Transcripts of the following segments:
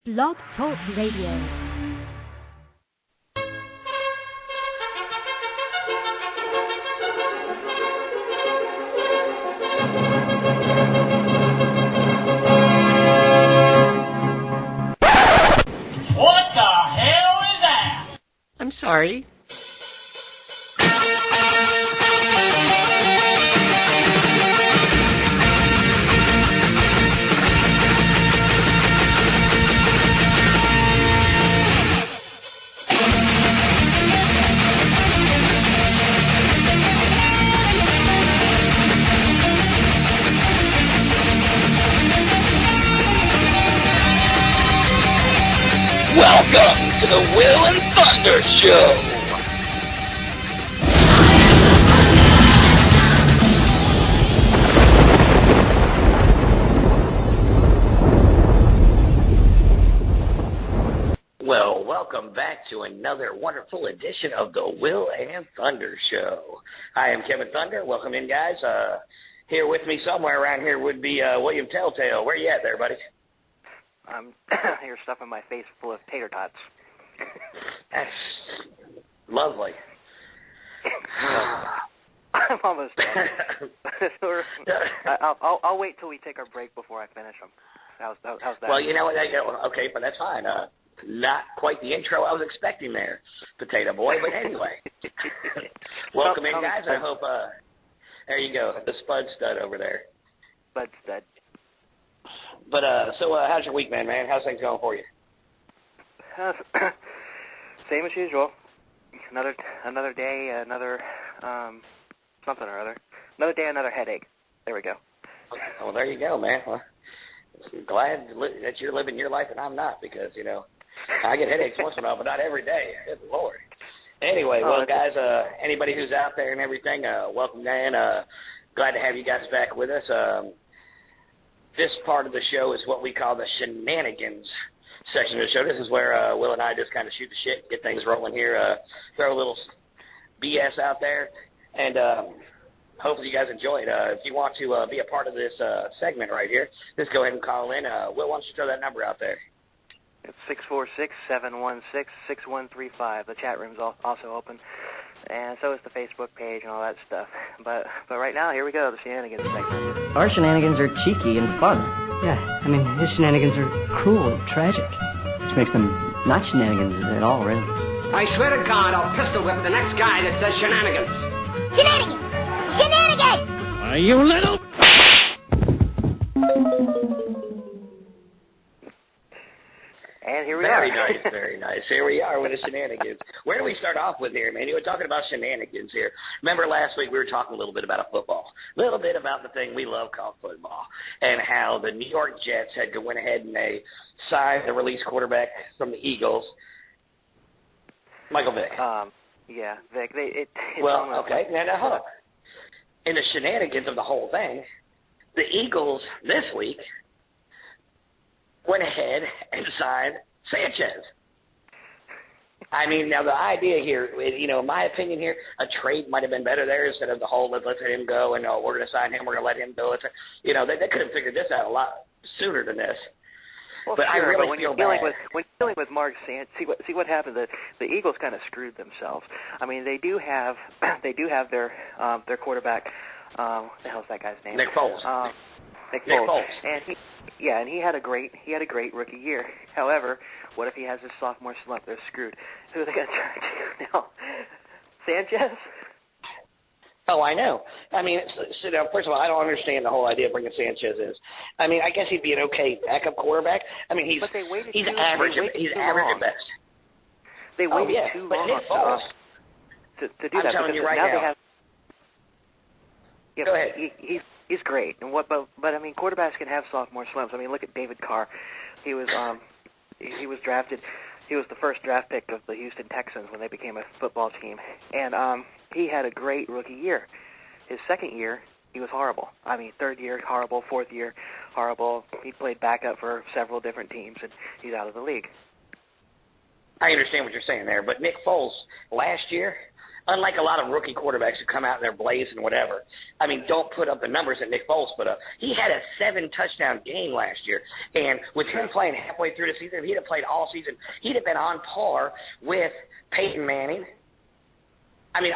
Blog Talk Radio. I'm sorry. Welcome to the Will and Thunder Show. Well, welcome back to another wonderful edition of the Will and Thunder Show. I am Kevin Thunder. Welcome in, guys. Here with me somewhere around here would be William Telltale. Where you at there, buddy? I'm here stuffing my face full of tater tots. That's lovely. I'm almost done. I'll wait till we take our break before I finish them. How's that? Well, you know what? Okay, but that's fine. Not quite the intro I was expecting there, Potato Boy. But anyway, welcome in, guys. I hope. There you go, the Spud Stud over there. Spud Stud. But so how's your week, man? How's things going for you? Same as usual. Another day, another something or other. Another day, another headache. There we go. Well, there you go, man. Well, I'm glad that you're living your life and I'm not, because I get headaches once in a while, but not every day. Good Lord. Anyway, well, guys, anybody who's out there and everything, welcome, Dan. Glad to have you guys back with us. This part of the show is what we call the shenanigans section of the show. This is where Will and I just kind of shoot the shit, get things rolling here, throw a little BS out there, and hopefully you guys enjoy it. If you want to be a part of this segment right here, just go ahead and call in. Will, why don't you throw that number out there? It's 646-716-6135. The chat room's also open, and so is the Facebook page and all that stuff. But right now, here we go, the shenanigans segment. Our shenanigans are cheeky and fun. Yeah, I mean, his shenanigans are cruel and tragic, which makes them not shenanigans at all, really. I swear to God, I'll pistol whip the next guy that says shenanigans. Shenanigans! Shenanigans! Are you little... And here we are. Very nice, very nice. Here we are with the shenanigans. Where do we start off with here, man? You were talking about shenanigans here. Remember last week we were talking a little bit about football, a little bit about the thing we love called football, and how the New York Jets had to went ahead and they signed the release quarterback from the Eagles, Michael Vick. Yeah, Vick. Okay. Now hold on. In the shenanigans of the whole thing, the Eagles this week went ahead and signed Sanchez. I mean, now the idea here, in my opinion here, a trade might have been better there instead of the whole let's let him go and we're going to sign him, we're going to let him go. They could have figured this out a lot sooner than this. Well, but sure, I really when feel you're bad. when you're dealing with Mark Sanchez, see what happened. The Eagles kind of screwed themselves. I mean, they do have their quarterback. What the hell's that guy's name? Nick Foles. Nick Foles. And he had a great rookie year. However, what if he has his sophomore slump? They're screwed. Who are they going to turn to now? Sanchez? Oh, I know. I mean, first of all, I don't understand the whole idea of bringing Sanchez in. I mean, I guess he'd be an okay backup quarterback. I mean, he's average at best. They waited too long to do that. I'm telling you right now. Go ahead. He's great, and but I mean, quarterbacks can have sophomore slumps. I mean, look at David Carr. He was drafted. He was the first draft pick of the Houston Texans when they became a football team, and he had a great rookie year. His second year, he was horrible. I mean, third year horrible, fourth year horrible. He played backup for several different teams, and he's out of the league. I understand what you're saying there, but Nick Foles last year, unlike a lot of rookie quarterbacks who come out and they're blazing whatever, I mean, don't put up the numbers that Nick Foles put up. He had a 7-touchdown game last year, and with him playing halfway through the season, if he'd have played all season, he'd have been on par with Peyton Manning. I mean,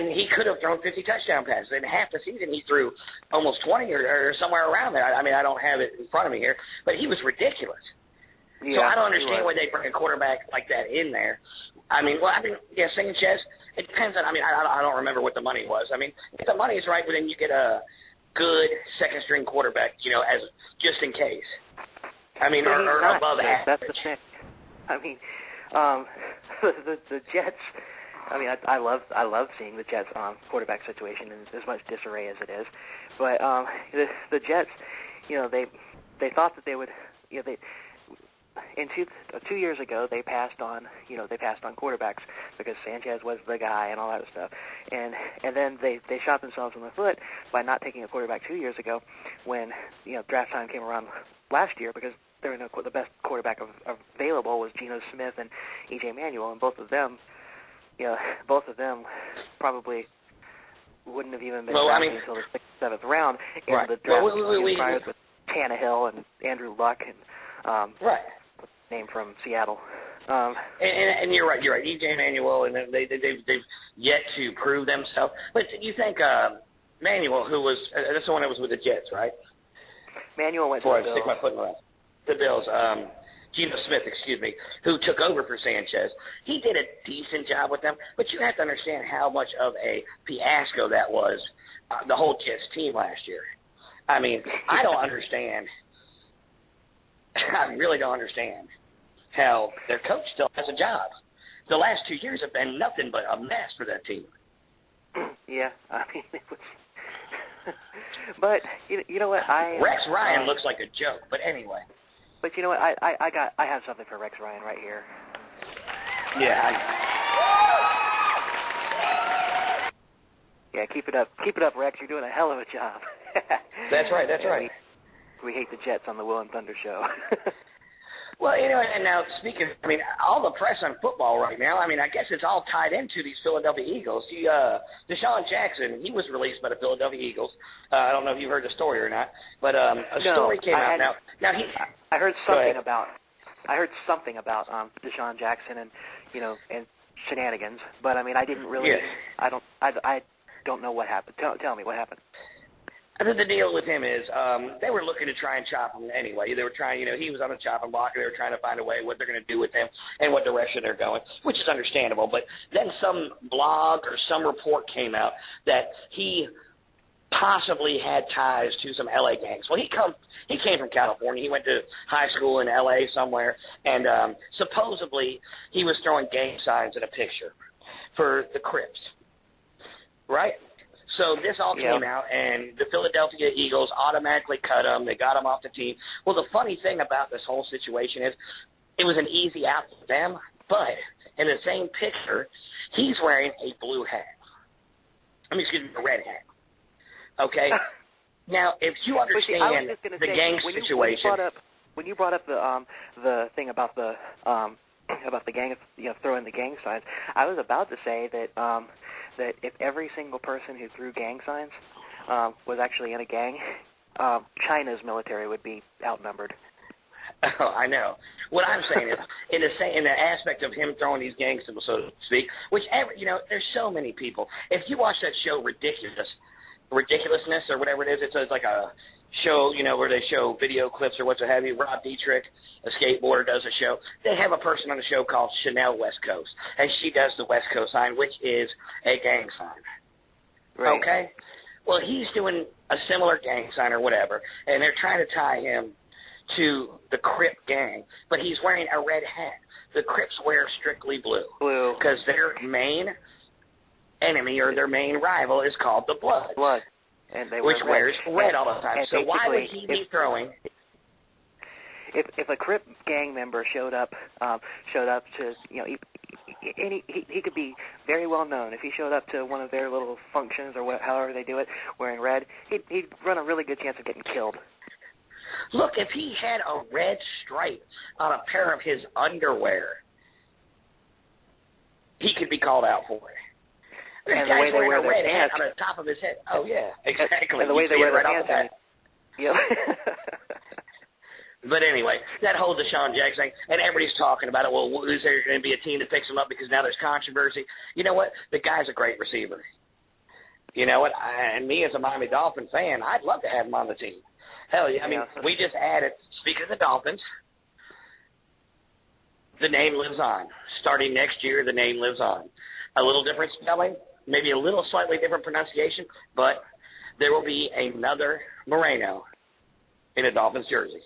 he could have thrown 50 touchdown passes. In half the season, he threw almost 20 or somewhere around there. I mean, I don't have it in front of me here, but he was ridiculous. Yeah, so I don't understand why they bring a quarterback like that in there. Yeah, Sanchez, it depends on, I don't remember what the money was. I mean, if the money is right, then you get a good second-string quarterback, as just in case. I mean, or above average. That's the thing. I mean, the Jets. I mean, I love seeing the Jets quarterback situation in as much disarray as it is, but the Jets, they thought that they would, in 2 years ago they passed on quarterbacks because Sanchez was the guy and all that stuff, and then they shot themselves in the foot by not taking a quarterback 2 years ago when draft time came around last year because the best quarterback available was Geno Smith and E.J. Manuel, and both of them probably wouldn't have even been drafted until the 6th, 7th round. In the draft with Tannehill and Andrew Luck and name from Seattle. And you're right. E.J. Manuel, and they've yet to prove themselves. But you think Manuel, who was that's the one that was with the Jets, right? Manuel went to the Bills. Before I stick my foot in the Bills. Geno Smith, who took over for Sanchez. He did a decent job with them, but you have to understand how much of a fiasco that was, the whole Jets team last year. I mean, I don't understand. I really don't understand how their coach still has a job. The last 2 years have been nothing but a mess for that team. Yeah, I mean, it was. But you know what? Rex Ryan looks like a joke, but anyway. But you know what? I have something for Rex Ryan right here. Yeah. Yeah, keep it up, Rex. You're doing a hell of a job. That's right. We hate the Jets on the Will and Thunder show. Well, and now speaking, all the press on football right now, I guess it's all tied into these Philadelphia Eagles. Deshaun Jackson, he was released by the Philadelphia Eagles. I don't know if you heard the story or not, but story came out now. I heard something about Deshaun Jackson and shenanigans, but I didn't really. Yeah. I don't know what happened. Tell me what happened. I think the deal with him is they were looking to try and chop him anyway. They were trying, he was on the chopping block, and they were trying to find a way what they're going to do with him and what direction they're going, which is understandable. But then some blog or some report came out that he possibly had ties to some L.A. gangs. Well, he came from California. He went to high school in L.A. somewhere, and supposedly he was throwing gang signs in a picture for the Crips, right? So this all came out, and the Philadelphia Eagles automatically cut him. They got him off the team. Well, the funny thing about this whole situation is it was an easy out for them, but in the same picture, he's wearing a blue hat. A red hat. Okay? Now, if you understand the gang situation. When you brought up the thing about the gang, throwing the gang signs, I was about to say that that if every single person who threw gang signs was actually in a gang, China's military would be outnumbered. Oh, I know. What I'm saying is, in the aspect of him throwing these gang symbols, so to speak, which there's so many people. If you watch that show, Ridiculousness or whatever it is, it's like a show, where they show video clips or what have you. Rob Dietrich, a skateboarder, does a show. They have a person on the show called Chanel West Coast, and she does the West Coast sign, which is a gang sign. Right. Okay? Well, he's doing a similar gang sign or whatever, and they're trying to tie him to the Crip gang, but he's wearing a red hat. The Crips wear strictly blue. Because their main enemy or their main rival is called the Bloods. And they which wears red all the time. So why would he be throwing? If a Crip gang member showed up to he could be very well known. If he showed up to one of their little functions or however they do it, wearing red, he'd run a really good chance of getting killed. Look, if he had a red stripe on a pair of his underwear, he could be called out for it. This and the guy's way they wearing wear a their red hat pants. on the top of his head. Oh, yeah, exactly. And the way You they see wear it their right off pants. the bat. Yep. But anyway, that whole Deshaun Jackson thing, and everybody's talking about it. Well, is there going to be a team that picks him up because now there's controversy? You know what? The guy's a great receiver. You know what? And me as a Miami Dolphin fan, I'd love to have him on the team. Hell yeah. I mean, we just added, speaking of the Dolphins, the name lives on. Starting next year, the name lives on. A little different spelling, maybe a little slightly different pronunciation, but there will be another Moreno in a Dolphins jersey.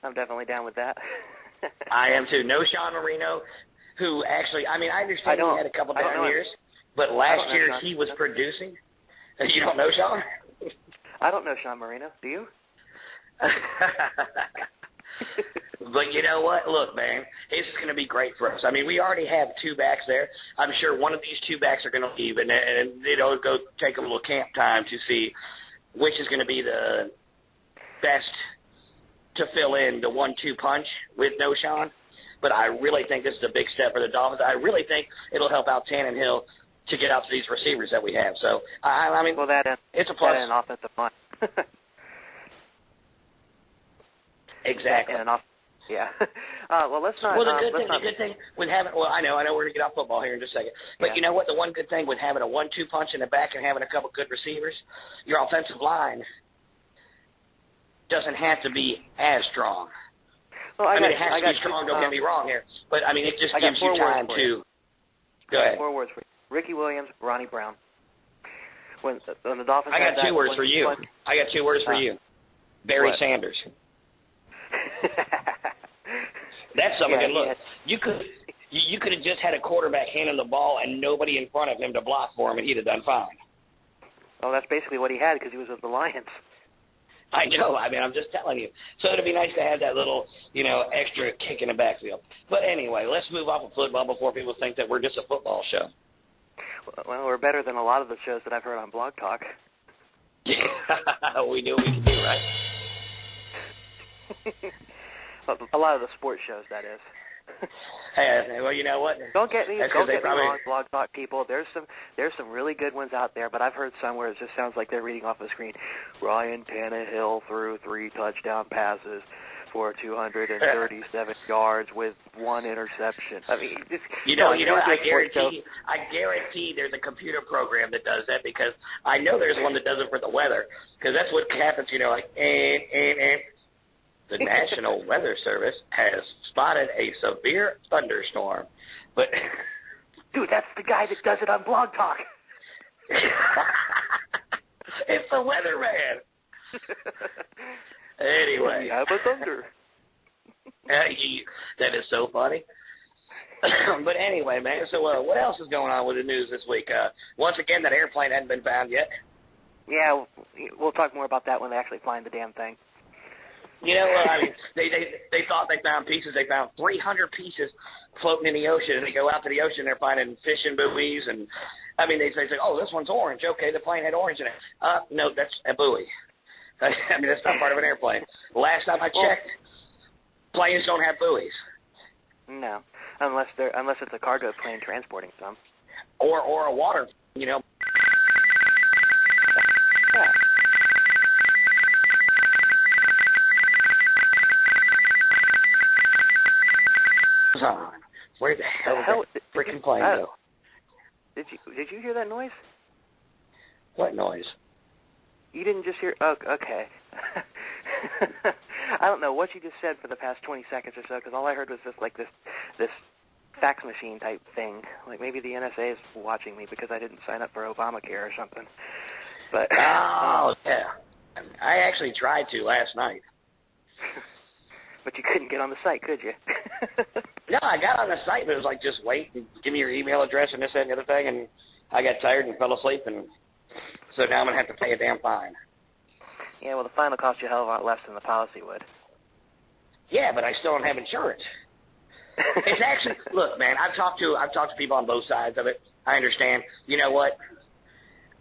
I'm definitely down with that. I am too. No Sean Marino, who actually, I mean, I understand he had a couple down years, but last year he was producing. You don't know Sean? I don't know Sean Marino. Do you? But you know what? Look, man, this is going to be great for us. I mean, we already have two backs there. I'm sure one of these two backs are going to leave, and it'll go take a little camp time to see which is going to be the best to fill in the 1-2 punch with no Sean. But I really think this is a big step for the Dolphins. I really think it'll help out Tannehill to get out to these receivers that we have. So, I mean, well, it's a plus. That and offensive line. Exactly. Yeah. Well, let's not. Well, the good thing with having, well, I know we're going to get off football here in just a second. But you know what? The one good thing with having a 1-2 punch in the back and having a couple good receivers, your offensive line doesn't have to be as strong. Well, it has to be strong, don't get me wrong here. But, I mean, it just gives you time to go ahead. 4 words for you. Ricky Williams, Ronnie Brown. When the Dolphins I got 2 words for you. I got 2 words for you. Barry Sanders. That's something good. Look, you could have just had a quarterback handing the ball and nobody in front of him to block for him, and he'd have done fine. Oh, that's basically what he had because he was with the Lions. I know. I mean, I'm just telling you. So it'd be nice to have that little, extra kick in the backfield. But anyway, let's move off of football before people think that we're just a football show. Well, we're better than a lot of the shows that I've heard on Blog Talk. We knew we could do, right? A lot of the sports shows, that is. Hey, well, you know what? Don't get me wrong, Blog Talk people. There's some really good ones out there, but I've heard some where it just sounds like they're reading off the screen. Ryan Tannehill threw 3 touchdown passes for 237 yards with 1 interception. I mean, I guarantee there's a computer program that does that because I know there's one that does it for the weather because that's what happens. The National Weather Service has spotted a severe thunderstorm. But dude, that's the guy that does it on Blog Talk. It's the weatherman. Anyway. We have a thunder. That is so funny. But anyway, man, so what else is going on with the news this week? Once again, that airplane hadn't been found yet. Yeah, we'll talk more about that when they actually find the damn thing. I mean, they thought they found pieces. They found 300 pieces floating in the ocean, and they go out to the ocean. They're finding fishing buoys, and I mean, they say, "Oh, this one's orange. Okay, the plane had orange in it." No, that's a buoy. I mean, that's not part of an airplane. Last time I checked, planes don't have buoys. No, unless it's a cargo plane transporting some, or a water, Yeah. On. Where the hell did the freaking plane go? Did you hear that noise? What noise? You didn't just hear? Oh, okay. I don't know what you just said for the past 20 seconds or so, because all I heard was just like this fax machine type thing. Like maybe the NSA is watching me because I didn't sign up for Obamacare or something. But yeah, I actually tried to last night. But you couldn't get on the site, could you? No, I got on the site, but it was like, just wait and give me your email address and this, that, and the other thing, and I got tired and fell asleep, and so now I'm going to have to pay a damn fine. Yeah, well, the fine will cost you a hell of a lot less than the policy would. Yeah, but I still don't have insurance. It's actually, look, man, I've talked to people on both sides of it. I understand. You know what?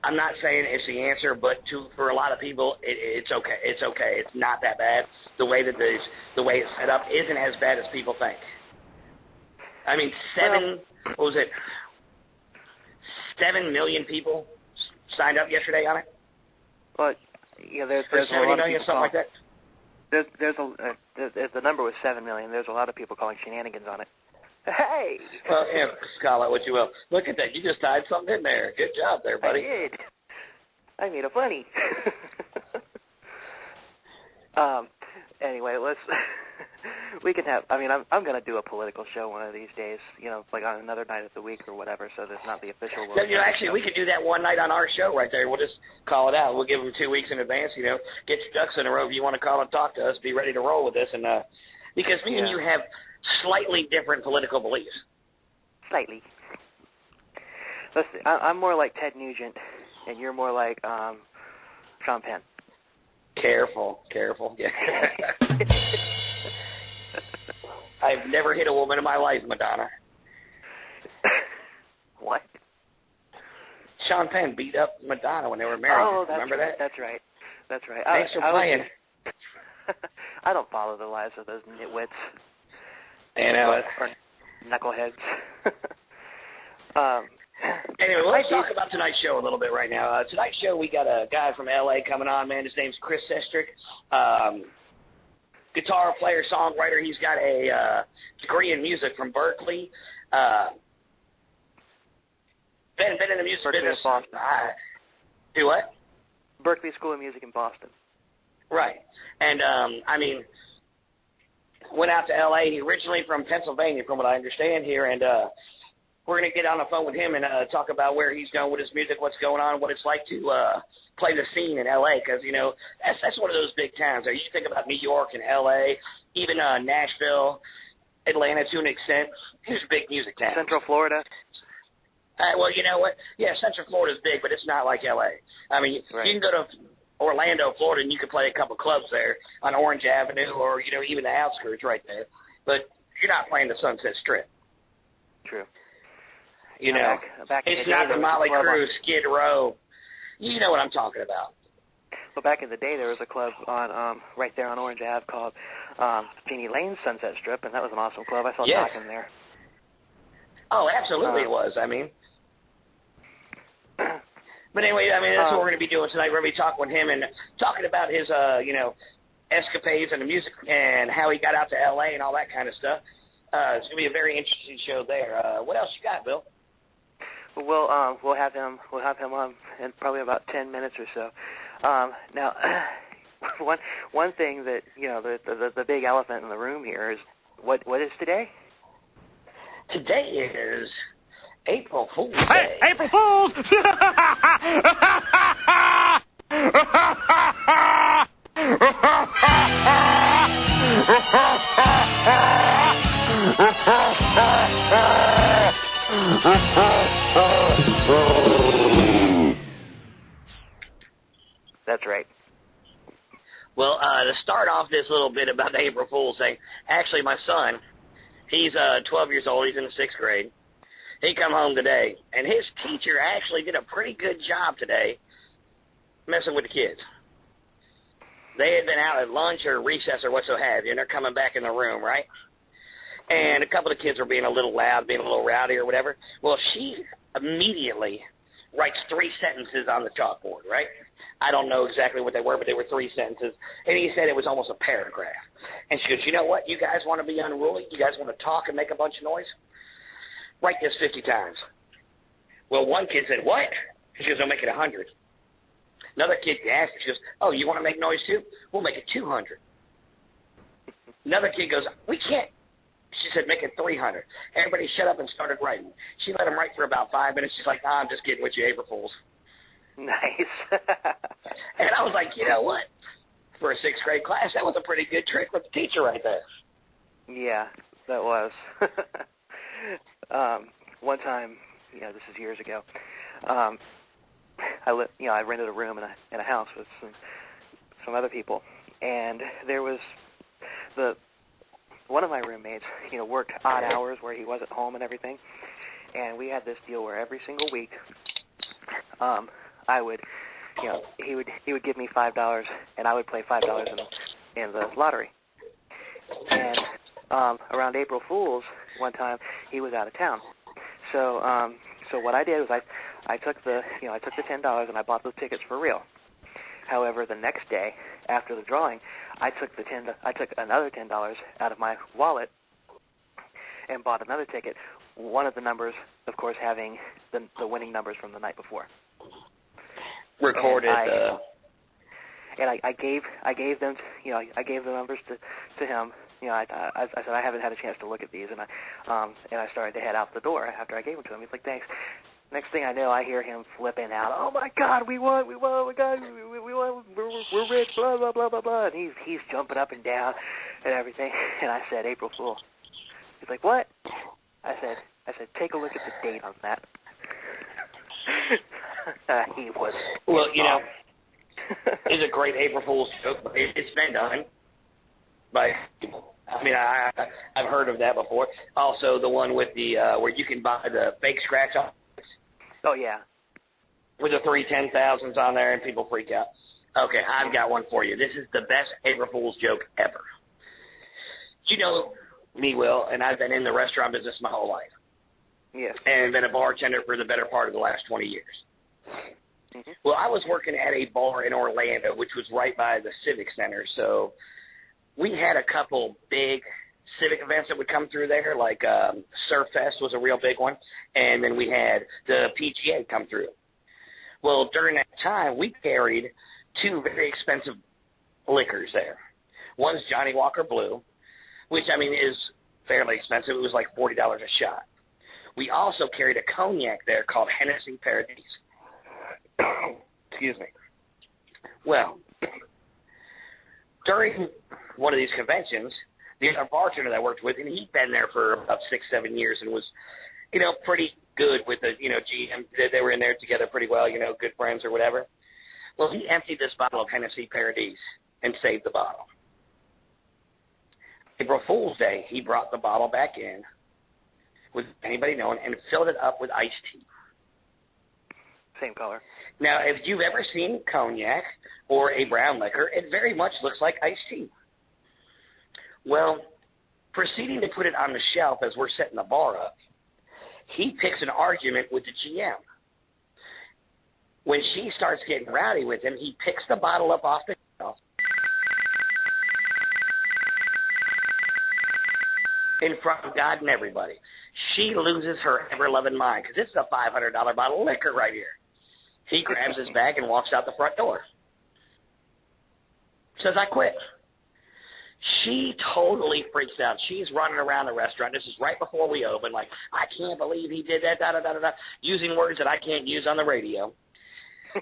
I'm not saying it's the answer, but for a lot of people, it's okay. It's okay. It's not that bad. The way it's set up isn't as bad as people think. I mean, 7 million people signed up yesterday on it? But, there's or a 70 lot of million, people something like that? The number was 7 million. There's a lot of people calling shenanigans on it. Hey! Well, yeah, call it what you will. Look at that. You just tied something in there. Good job there, buddy. I did. I made a funny. Anyway, we can have, I'm going to do a political show one of these days, like on another night of the week or whatever, so that's not the official one. Actually, we could do that one night on our show right there. We'll just call it out. We'll give them 2 weeks in advance, get your ducks in a row. If you want to call and talk to us, be ready to roll with this. And because me and you have slightly different political beliefs. Slightly. Let's see, I'm more like Ted Nugent, and you're more like Sean Penn. Careful. Yeah. I've never hit a woman in my life, Madonna. What? Sean Penn beat up Madonna when they were married. Oh, that's Remember right. that? That's right. Thanks for playing. I don't follow the lives of those nitwits. Or knuckleheads. Anyway, let's talk about tonight's show a little bit right now. Tonight's show, we got a guy from L.A. coming on, man. His name's Chris Sestric. Guitar player, songwriter. He's got a degree in music from Berkeley. Been in the music business. Boston. Do what? Berkeley School of Music in Boston. Right. And, went out to L.A. originally from Pennsylvania, from what I understand here, and we're going to get on the phone with him and talk about where he's going with his music, what's going on, what it's like to play the scene in L.A., because, that's one of those big towns. You think about New York and L.A., even Nashville, Atlanta to an extent. These are big music towns. Central Florida. Well, you know what? Yeah, Central Florida's big, but it's not like L.A. I mean, right. You can go to Orlando, Florida, and you can play a couple clubs there on Orange Avenue or, even the outskirts right there. But you're not playing the Sunset Strip. True. Back it's not the Motley Crue, Skid Row. You know what I'm talking about. Well, back in the day, there was a club on right there on Orange Ave called Jeannie Lane's Sunset Strip, and that was an awesome club. I saw Doc in there. Oh, absolutely it was. But anyway, that's what we're going to be doing tonight. We're going to be talking with him and talking about his, escapades and the music and how he got out to L.A. and all that kind of stuff. It's going to be a very interesting show there. What else you got, Bill? We'll have him on in probably about 10 minutes or so. Now, one thing that the big elephant in the room here is what is today? Today is April Fool's Day. Hey, April Fools! That's right. Well, to start off this little bit about the April Fool's thing, actually my son, he's 12 years old, he's in the 6th grade. He come home today, and his teacher actually did a pretty good job today messing with the kids. They had been out at lunch or recess or what so have you, and they're coming back in the room, right? And a couple of kids were being a little loud, being a little rowdy or whatever. Well, she immediately writes 3 sentences on the chalkboard, right? I don't know exactly what they were, but they were 3 sentences. And he said it was almost a paragraph. And she goes, you know what? You guys want to be unruly? You guys want to talk and make a bunch of noise? Write this 50 times. Well, one kid said, what? She goes, I'll make it 100. Another kid asked, she goes, oh, you want to make noise too? We'll make it 200. Another kid goes, we can't. She said, make it 300. Everybody shut up and started writing. She let them write for about 5 minutes. She's like, I'm just kidding with you, April Fools. Nice. And I was like, you know what? For a 6th grade class, that was a pretty good trick with the teacher right there. Yeah, that was. One time, this is years ago, I rented a room in a house with some other people, and there was one of my roommates, worked odd hours where he wasn't home and everything, and we had this deal where every single week, I would, he would give me $5, and I would play $5 in the lottery, and around April Fool's, one time he was out of town. So so what I did was I took the $10 and I bought those tickets for real. However, the next day after the drawing, I took another $10 out of my wallet and bought another ticket. One of the numbers, of course, having the winning numbers from the night before. Recorded. And I gave them, I gave the numbers to him. I said I haven't had a chance to look at these, and I started to head out the door after I gave them to him. He's like, thanks. Next thing I know, I hear him flipping out. Oh my God, we won! Oh my God, we won! We're rich! Blah blah blah blah blah. And he's jumping up and down and everything. And I said, April Fool. He's like, what? I said, take a look at the date on that. He was. Well, it's a great April Fool's joke, but it's been done by people. I mean, I've heard of that before. Also, the one with the where you can buy the fake scratch off. Oh yeah. With the 3 10,000s on there, and people freak out. Okay, I've got one for you. This is the best April Fool's joke ever. You know me, Will, and I've been in the restaurant business my whole life. Yes. And been a bartender for the better part of the last 20 years. Mm-hmm. Well, I was working at a bar in Orlando, which was right by the Civic Center. So we had a couple big civic events that would come through there, like Surf Fest was a real big one, and then we had the PGA come through. Well, during that time, we carried 2 very expensive liquors there. One's Johnny Walker Blue, which, I mean, is fairly expensive. It was like $40 a shot. We also carried a cognac there called Hennessy Paradise. Excuse me. Well, during one of these conventions, the other bartender that I worked with, and he'd been there for about 6-7 years and was, pretty good with the, GM. They were in there together pretty well, good friends or whatever. Well, he emptied this bottle of Hennessy Paradise and saved the bottle. April Fool's Day, he brought the bottle back in with anybody knowing and filled it up with iced tea. Same color. Now, if you've ever seen cognac or a brown liquor, it very much looks like iced tea. Well, proceeding to put it on the shelf as we're setting the bar up, he picks an argument with the GM. When she starts getting rowdy with him, he picks the bottle up off the shelf in front of God and everybody. She loses her ever-loving mind because this is a $500 bottle of liquor right here. He grabs his bag and walks out the front door. Says, I quit. She totally freaks out. She's running around the restaurant. This is right before we open. Like, I can't believe he did that, da-da-da-da-da, using words that I can't use on the radio.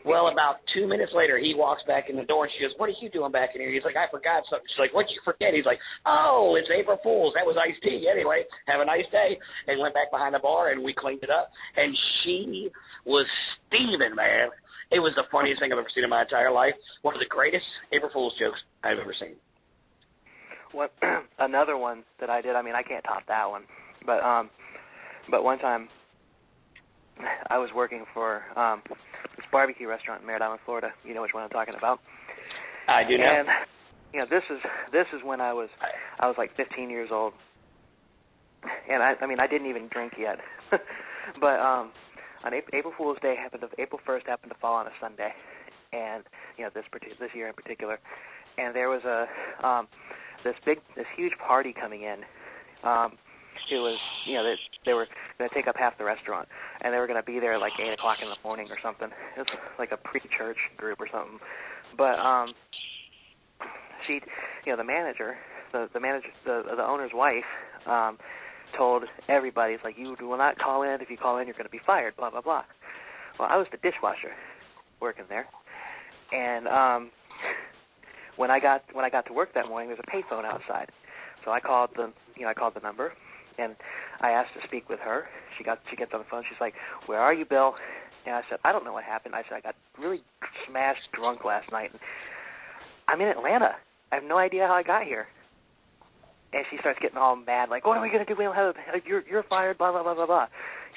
Well, about 2 minutes later, he walks back in the door, and she goes, what are you doing back in here? He's like, I forgot something. She's like, what'd you forget? He's like, oh, it's April Fool's. That was iced tea. Anyway, have a nice day. And went back behind the bar, and we cleaned it up. And she was steaming, man. It was the funniest thing I've ever seen in my entire life. One of the greatest April Fool's jokes I've ever seen. What another one that I did, I mean, I can't top that one. But one time I was working for this barbecue restaurant in Merritt Island, Florida. You know which one I'm talking about. I do know. And this is when I was like 15 years old. And I mean I didn't even drink yet. But on April Fool's Day April 1st happened to fall on a Sunday. And this year in particular. And there was this huge party coming in. It was, they were going to take up half the restaurant, and they were going to be there like 8 o'clock in the morning or something. It was like a pre-church group or something. But she, the manager, the owner's wife, told everybody, it's like, you will not call in. If you call in, you're going to be fired. Blah blah blah. Well, I was the dishwasher working there, and when I got to work that morning, there's a payphone outside. So I called the number, and I asked to speak with her. She gets on the phone. She's like, "Where are you, Bill?" And I said, "I don't know what happened." I said, "I got really smashed drunk last night, and I'm in Atlanta. I have no idea how I got here." And she starts getting all mad, like, "What are we gonna do? We don't have you're fired." Blah blah blah blah blah.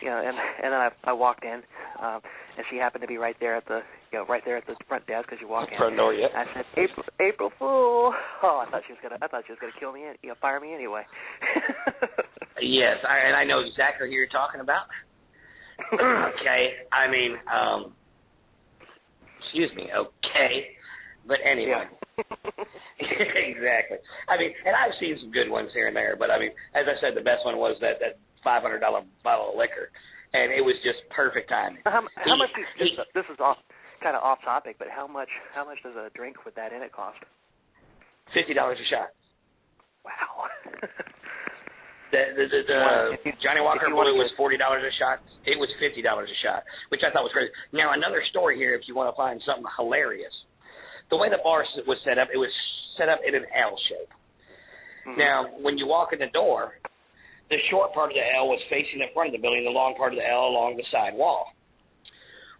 And then I walked in. and she happened to be right there at the front desk as you walk in. Front door, yeah. I said, April Fool. Oh, I thought she was gonna kill me, fire me anyway. Yes, and I know exactly who you're talking about. Okay, I mean, excuse me. Okay, but anyway. Yeah. Exactly. I mean, and I've seen some good ones here and there, but I mean, as I said, the best one was that $500 bottle of liquor, and it was just perfect timing. How much? This is kind of off topic, but how much does a drink with that in it cost? $50 a shot. Wow. The Johnny Walker Blue was $40 a shot. It was $50 a shot, which I thought was crazy. Now, another story here, if you want to find something hilarious. The way the bar was set up, it was set up in an L shape. Mm-hmm. Now, when you walk in the door, the short part of the L was facing the front of the building, the long part of the L along the side wall.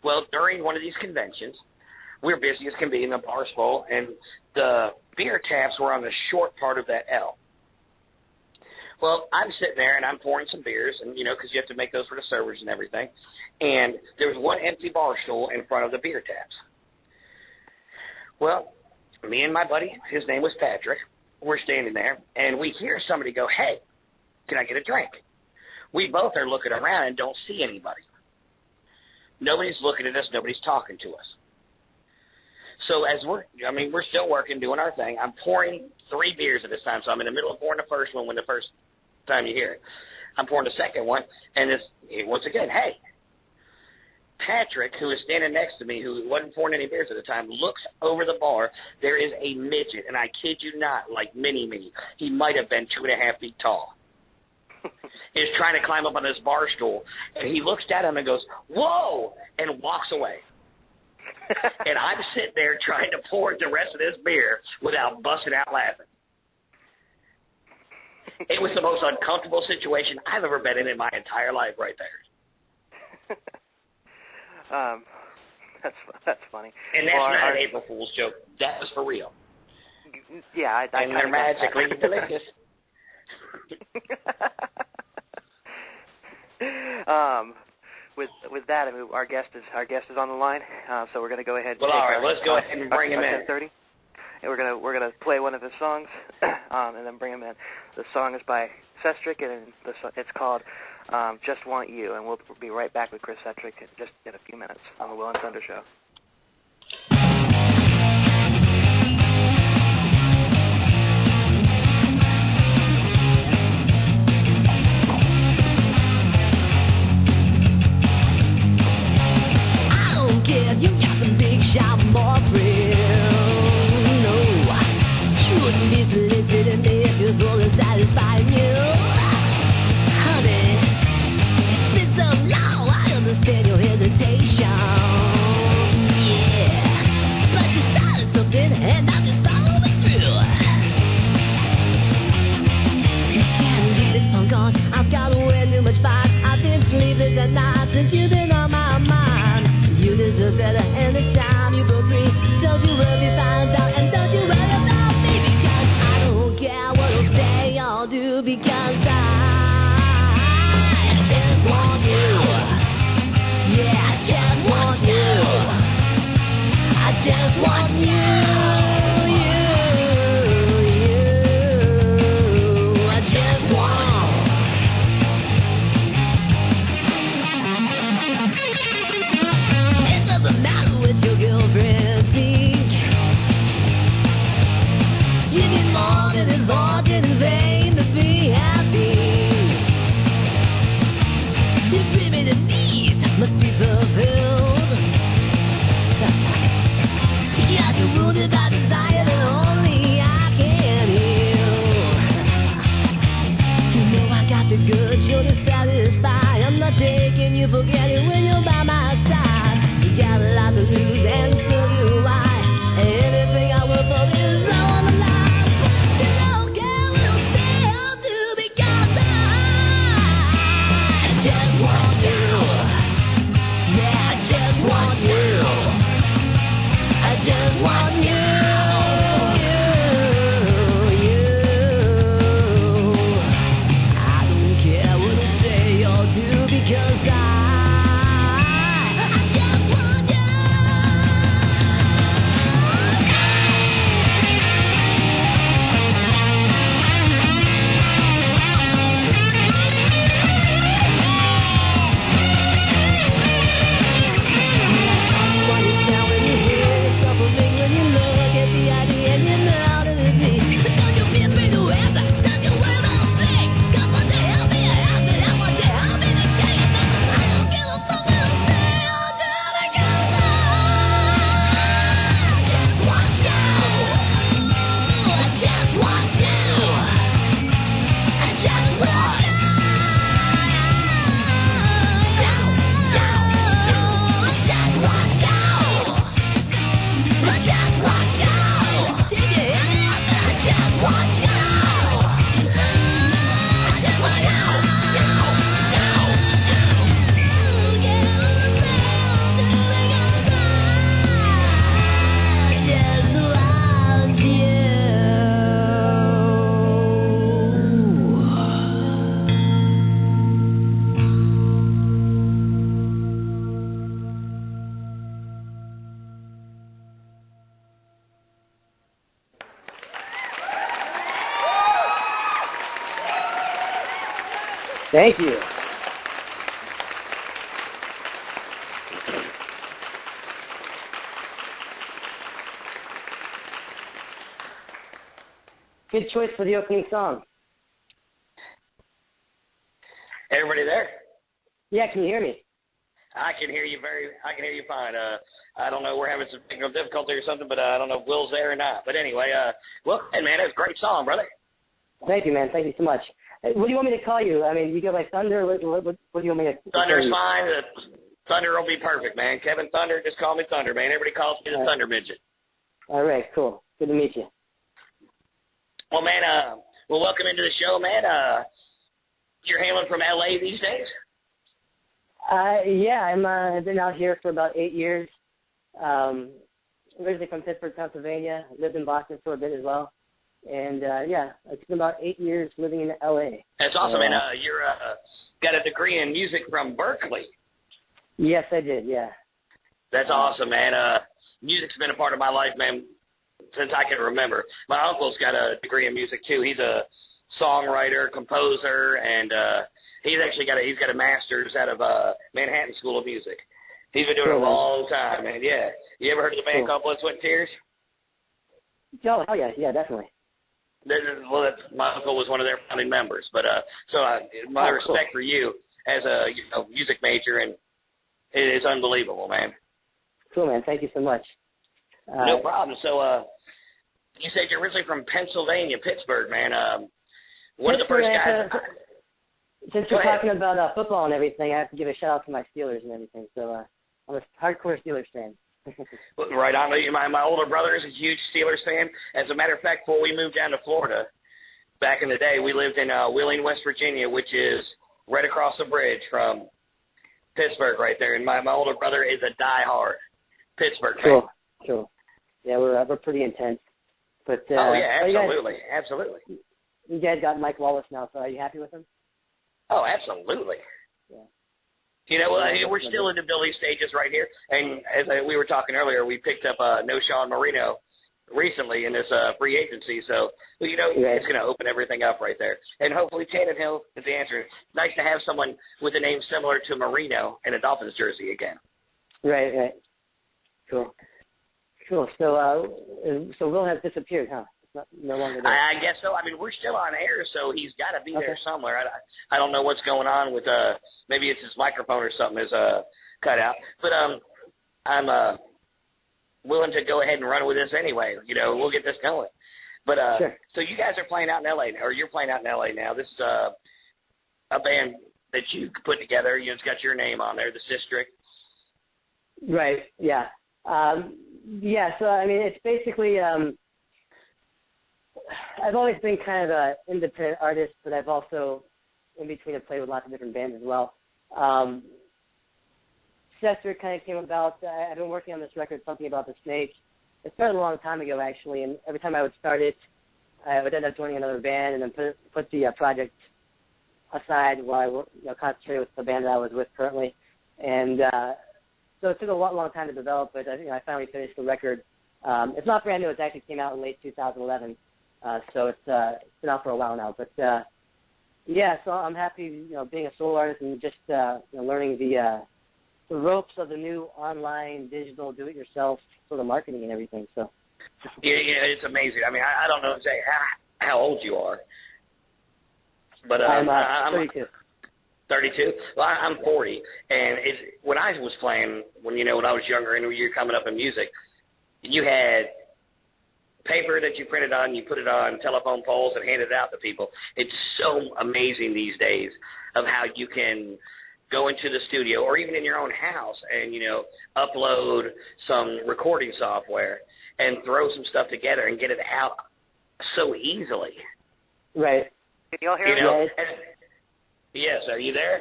Well, during one of these conventions, we were busy as can be in the bar's full, and the beer taps were on the short part of that L. Well, I'm sitting there, and I'm pouring some beers, and because you have to make those for the servers and everything, and there was one empty bar stool in front of the beer taps. Well, me and my buddy, his name was Patrick, we're standing there, and we hear somebody go, "Hey, can I get a drink?" We both are looking around and don't see anybody. Nobody's looking at us. Nobody's talking to us. So as we're still working, doing our thing. I'm pouring 3 beers at this time, so I'm in the middle of pouring the first one when the first time you hear it. I'm pouring the second one, and once again, hey. Patrick, who is standing next to me, who wasn't pouring any beers at the time, looks over the bar. There is a midget, and I kid you not, like mini-me. He might have been 2.5 feet tall. He's trying to climb up on this bar stool, and he looks at him and goes, "Whoa!" and walks away. And I'm sitting there trying to pour the rest of this beer without busting out laughing. It was the most uncomfortable situation I've ever been in my entire life right there. That's funny. And that's not an April Fool's joke. That was for real. Yeah, and they're magically delicious. With that, I mean, our guest is on the line, so we're going to go ahead. Well, all right, let's go ahead and bring him in. 10:30. And we're gonna play one of his songs, and then bring him in. The song is by Sestric, and it's called "Just Want You," and we'll be right back with Chris Sestric in a few minutes on the Will and Thunder Show. You got some big shot, more thrill. No, shouldn't be solicited if you're going to satisfy you. Honey, it's been so long, I understand your hesitation. Yeah, but you started something and I'm just following through. You can't leave this one gone. I've got way too much fun. I've been sleepless at night since you've been on my mind. You deserve better anytime you broke free. Don't you worry, find out, and don't you worry about me, because I don't care what you'll say or do, because I just want you. Yeah, I just want you. I just want you. I just want. Doesn't matter what your girlfriend thinks. You need more than is ordered in vain to be happy. Your primitive needs must be fulfilled. Yeah, you're wounded by desire that only I can heal. You know I got the goods, you're to satisfy. I'm not taking you for granted when you're by my side. Got a lot to lose, and so do I. Anything I will for is on the line. You don't care what you'll say Thank you. Good choice for the opening song. Everybody there? Yeah, can you hear me? I can hear you fine. I don't know, we're having some technical difficulty or something, but I don't know if Will's there or not. But anyway, well, hey, man, that's a great song, brother. Thank you, man. Thank you so much. What do you want me to call you? I mean, you go by Thunder. What do you want me to? Thunder's fine. Thunder will be perfect, man. Kevin Thunder, just call me Thunder, man. Everybody calls me the Thunder Midget. All right, cool. Good to meet you. Well, man, welcome into the show, man. You're hailing from L.A. these days? Yeah, I've been out here for about 8 years. Originally from Pittsburgh, Pennsylvania. Lived in Boston for a bit as well. And, yeah, it's been about 8 years living in L.A. That's awesome, man. You're got a degree in music from Berkeley. Yes, I did, yeah. That's awesome, man. Music's been a part of my life, man, since I can remember. My uncle's got a degree in music, too. He's a songwriter, composer, and he's got a master's out of Manhattan School of Music. He's been doing it a long time, man. Yeah. You ever heard of the band called Blood, Sweat, and Tears? Oh, yeah, definitely. Well, my uncle was one of their founding members, but my respect for you as a music major, and it is unbelievable, man. Cool, man. Thank you so much. No problem. So, you said you're originally from Pennsylvania, Pittsburgh, man. One of the first guys. Since we're talking about football and everything, I have to give a shout out to my Steelers and everything. So I'm a hardcore Steelers fan. Right on. My older brother is a huge Steelers fan. As a matter of fact, before we moved down to Florida, back in the day, we lived in Wheeling, West Virginia, which is right across the bridge from Pittsburgh right there. And my older brother is a diehard Pittsburgh fan. Cool. Yeah, we're pretty intense. But absolutely. You guys got Mike Wallace now, so are you happy with him? Oh, absolutely. Yeah. We're still in the building stages right here. And as we were talking earlier, we picked up No Sean Marino recently in this free agency. So, it's going to open everything up right there. And hopefully Tannehill is the answer. It's nice to have someone with a name similar to Marino in a Dolphins jersey again. Right. Cool. So Will has disappeared, huh? No longer there. I guess so. I mean, we're still on air, so he's got to be there somewhere. I don't know what's going on with maybe it's his microphone or something is cut out. But I'm willing to go ahead and run with this anyway. We'll get this going. But sure. So you guys are playing out in L.A. or you're playing out in L.A. now. This is a band that you put together. It's got your name on there, the Sestric. Right. Yeah. So I mean, it's basically. I've always been kind of an independent artist, but I've also, in between, I've played with lots of different bands as well. Sestric kind of came about. I've been working on this record, Something About the Snake. It started a long time ago, actually, and every time I would start it, I would end up joining another band and then put the project aside while I concentrate with the band that I was with currently. And so it took a long time to develop, but I finally finished the record. It's not brand new. It actually came out in late 2011. So it's been out for a while now, but so I'm happy, being a solo artist and just learning the ropes of the new online, digital, do-it-yourself sort of marketing and everything. So yeah, it's amazing. I mean, I don't know exactly how old you are, but I'm 32. 32. Well, I'm 40, and when I was playing, when I was younger and you were coming up in music, you had paper that you printed on, you put it on telephone poles and handed it out to people. It's so amazing these days of how you can go into the studio or even in your own house and, upload some recording software and throw some stuff together and get it out so easily. Right. Can you all hear me? Yes, are you there?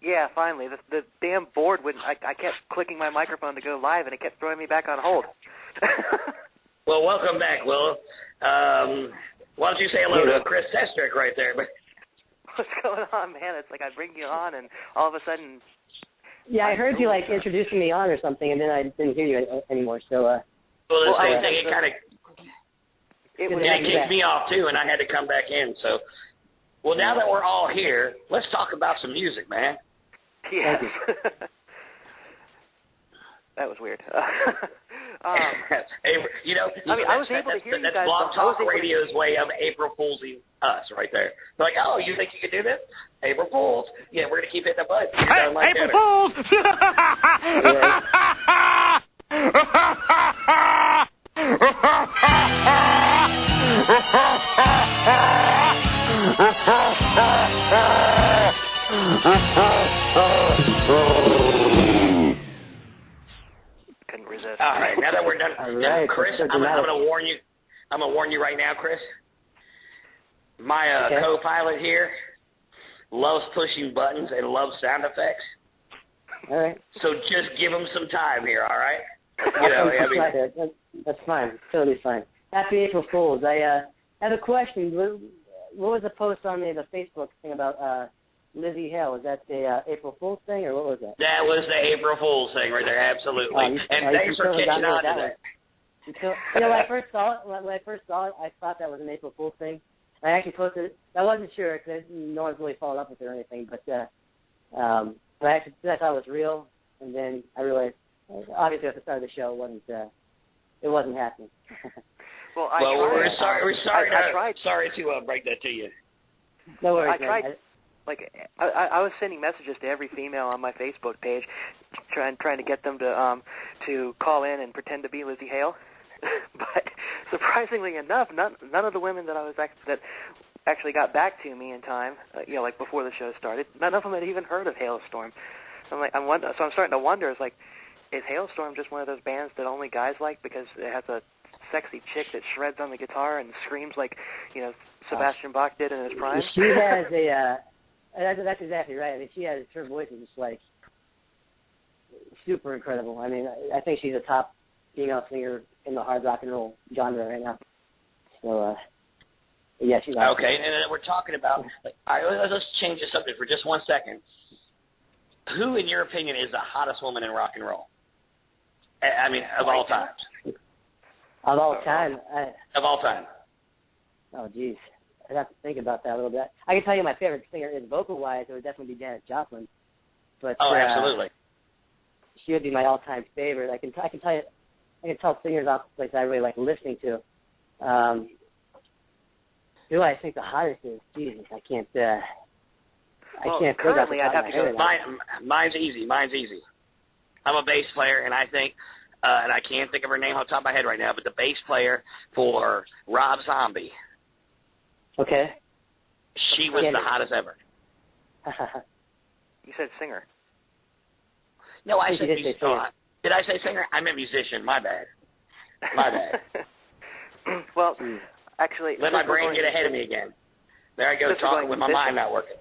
Yeah, finally. The damn board wouldn't. I kept clicking my microphone to go live, and it kept throwing me back on hold. Well, welcome back, Will. Why don't you say hello to Chris Sestric right there? What's going on, man? It's like I bring you on, and all of a sudden... Yeah, I heard you, introducing me on or something, and then I didn't hear you anymore, so... Well, the same thing, it kind of kicked me off, too, and I had to come back in, so... Well, now that we're all here, let's talk about some music, man. Yeah. That was weird. Hey, you know, I was able to hear you guys. That's Blog Talk Radio's way of April Foolsing us right there. They're like, oh, you think you can do this? April Fools. Yeah, we're going to keep hitting the button. Hey, like April Fools! Couldn't resist. All right, now that we're done, right, Chris, I'm going to warn you. I'm going to warn you right now, Chris. My co-pilot here loves pushing buttons and loves sound effects. All right. So just give him some time here, all right? That's fine. Totally fine. Happy April Fools. I have a question. What was the post on the Facebook thing about Lizzie Hale? Was that the April Fool's thing, or what was that? That was the April Fool's thing right there, absolutely. And thanks for catching on to that. When I first saw it, I thought that was an April Fool's thing. I actually posted it. I wasn't sure because no one's really followed up with it or anything, but I thought it was real, and then I realized, obviously at the start of the show, it wasn't happening. We're sorry to break that to you. No worries. I tried. I was sending messages to every female on my Facebook page, trying to get them to call in and pretend to be Lizzie Hale. But surprisingly enough, none of the women that that actually got back to me in time, like before the show started, none of them had even heard of Hailstorm. So I'm starting to wonder, is Hailstorm just one of those bands that only guys like because it has a sexy chick that shreds on the guitar and screams like, Sebastian Bach did in his prime? She has that's exactly right. I mean, her voice is just like super incredible. I mean, I think she's a top female singer in the hard rock and roll genre right now. So, yeah, she's awesome. Okay, and then we're talking about, all right, let's change the subject for just 1 second. Who, in your opinion, is the hottest woman in rock and roll? I mean, of all time. Of all time? Of all time. Oh, geez. I'd have to think about that a little bit. I can tell you my favorite singer is vocal-wise. It would definitely be Janis Joplin. But, absolutely. She would be my all-time favorite. I can tell singers off the place I really like listening to. Who I think the hottest is? Jesus, I can't. I can't. Currently, I'd have to go. Mine's easy. I'm a bass player, and I think, and I can't think of her name on top of my head right now, but the bass player for Rob Zombie. Okay. She was the hottest ever. You said singer. No, I said musician. Did I say singer? I meant musician. My bad. Well, actually, let my brain get ahead of me again. There I go, talking with my mind not working.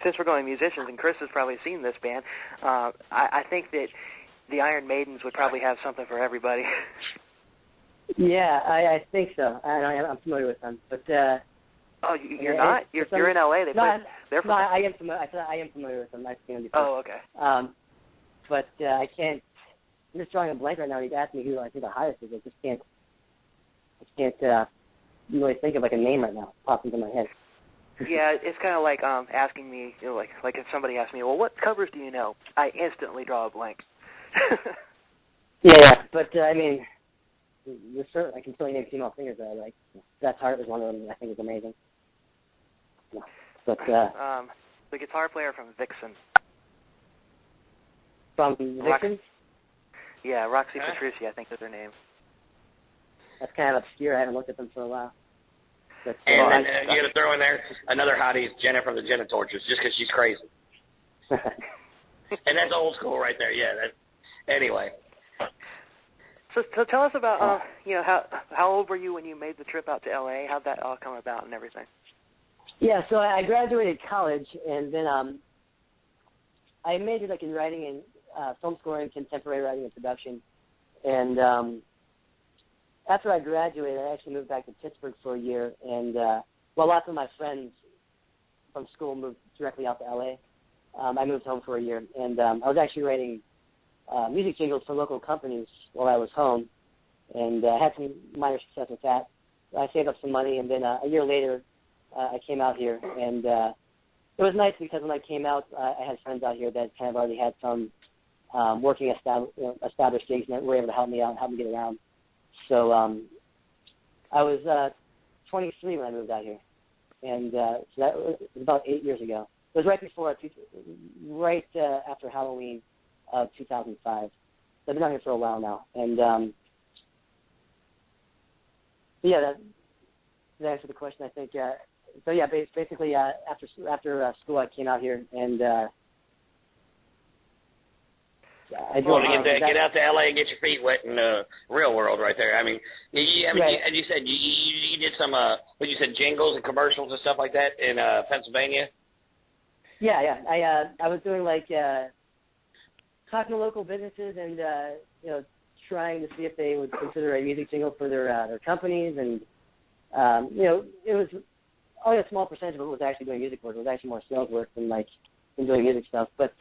Since we're going musicians, and Chris has probably seen this band, I think that the Iron Maidens would probably have something for everybody. Yeah, I think so. I'm familiar with them, but you're not? You're in LA. I am familiar. I am familiar with them. I've seen them before. Oh, okay. But I can't. I'm just drawing a blank right now. You've asked me who I think the highest is. I just can't really think of like a name right now. Pops into my head. Yeah, it's kind of like asking me, like if somebody asks me, well, what covers do you know? I instantly draw a blank. Yeah, but I mean, I can tell you name female singers that I like. Beth Hart is one of them. I think is amazing. Yeah. But the guitar player from Vixen. From Vixen? Yeah, Roxy Petrucci, I think is her name. That's kind of obscure. I haven't looked at them for a while. But, and then you got to throw in there another hottie, Jenna from the Jenna Torches, just because she's crazy. And that's old school right there. Yeah. Anyway. So tell us about how old were you when you made the trip out to LA? How'd that all come about and everything? Yeah, so I graduated college, and then I majored in writing and film scoring, contemporary writing and production. And after I graduated, I actually moved back to Pittsburgh for a year. And lots of my friends from school moved directly out to LA. I moved home for a year, and I was actually writing music jingles for local companies while I was home, and had some minor success with that. I saved up some money, and then a year later, I came out here, and it was nice because when I came out, I had friends out here that kind of already had some working established gigs and were able to help me out and help me get around. So I was 23 when I moved out here, and so that was about 8 years ago. It was right before, right after Halloween of 2005. So I've been out here for a while now, and yeah, that answered the question, I think. So yeah, basically after school, I came out here, and I get out to LA and get your feet wet in the real world right there. I mean, and you said you did some what you said, jingles and commercials and stuff like that in Pennsylvania. Yeah. I was doing like talking to local businesses and trying to see if they would consider a music jingle for their companies, and it was only a small percentage of it was actually doing music work. It was actually more sales work than like doing music stuff. But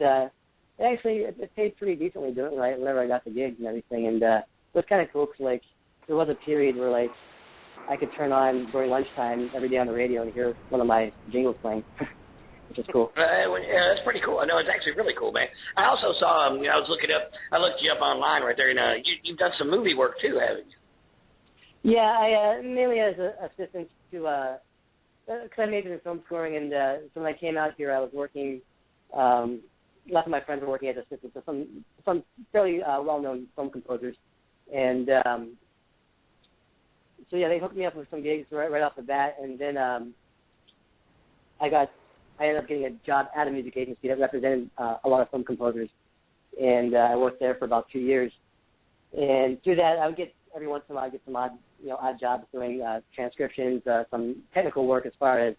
it paid pretty decently doing it, right, whenever I got the gigs and everything. And it was kind of cool because like there was a period where like I could turn on during lunchtime every day on the radio and hear one of my jingles playing, which is cool. Yeah, that's pretty cool. I know, it's actually really cool, man. I also saw I looked you up online right there, and you've done some movie work too, haven't you? Yeah, I mainly as an assistant to because I majored in film scoring, and so when I came out here, I was working. Lots of my friends were working as assistants to some fairly well-known film composers, and so yeah, they hooked me up with some gigs right off the bat, and then I ended up getting a job at a music agency that represented a lot of film composers, and I worked there for about 2 years. And through that, I would get every once in a while I'd get some odd jobs doing transcriptions, some technical work as far as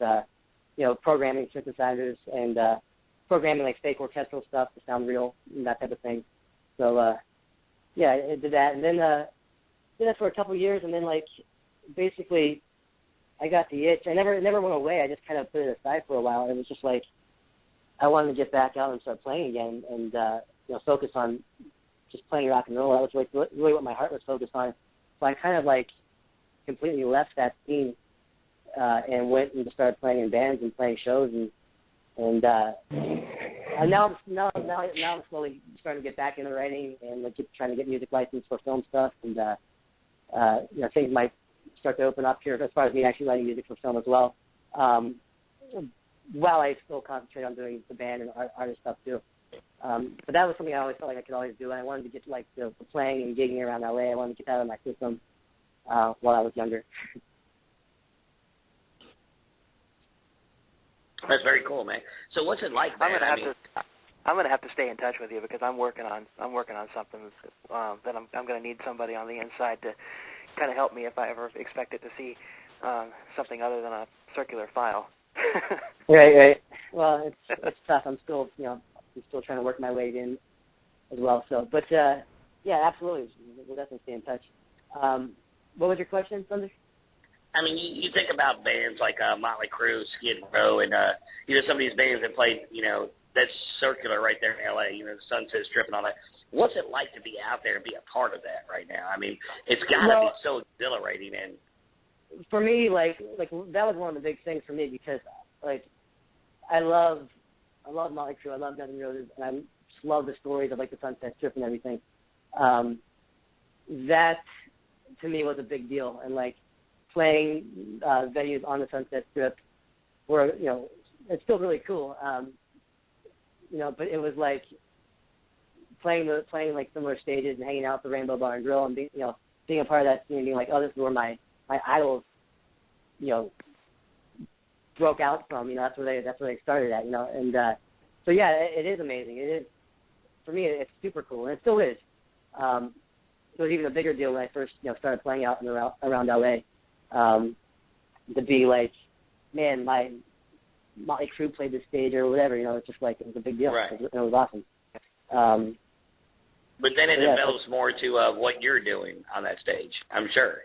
programming synthesizers and programming like fake orchestral stuff to sound real and that type of thing. So yeah, I did that, and then did that for a couple of years, and then like basically I got the itch. It never went away. I just kind of put it aside for a while. It was just like I wanted to get back out and start playing again, and focus on just playing rock and roll. That was like really what my heart was focused on. So I kind of like completely left that scene and went and just started playing in bands and playing shows, and now I'm slowly starting to get back into writing and like trying to get music license for film stuff, and things might start to open up here as far as me actually writing music for film as well. While I still concentrate on doing the band and artist stuff too. But that was something I always felt like I could always do, and I wanted to get like the playing and gigging around LA. I wanted to get that out of my system while I was younger. That's very cool, man. So what's it like, man? I'm gonna have to stay in touch with you because I'm working on something that I'm gonna need somebody on the inside to kind of help me if I ever expect it to see something other than a circular file. Right. Well, it's tough. I'm still trying to work my way in as well. So, but yeah, absolutely, we'll definitely stay in touch. What was your question, Thunder? I mean, you think about bands like Motley Crue, Skid Row, and some of these bands that played, that's circular right there in LA. The Sunset Strip and all that. What's it like to be out there and be a part of that right now? I mean, it's got to be so exhilarating. And for me, like that was one of the big things for me because like I love Motley Crue, I love Guns N' Roses, and I just love the stories of like the Sunset Strip and everything. That to me was a big deal, and like playing venues on the Sunset Strip were it's still really cool. But it was like playing like similar stages and hanging out at the Rainbow Bar and Grill and being a part of that scene and being like, oh, this is where my idols broke out from. That's where they started at. And so yeah, it is amazing. It is, for me, it's super cool, and it still is. It was even a bigger deal when I first started playing out and around LA. To be like, man, my Motley Crue played this stage or whatever, it's just like it was a big deal. Right. It was awesome. But then it develops more to what you're doing on that stage, I'm sure.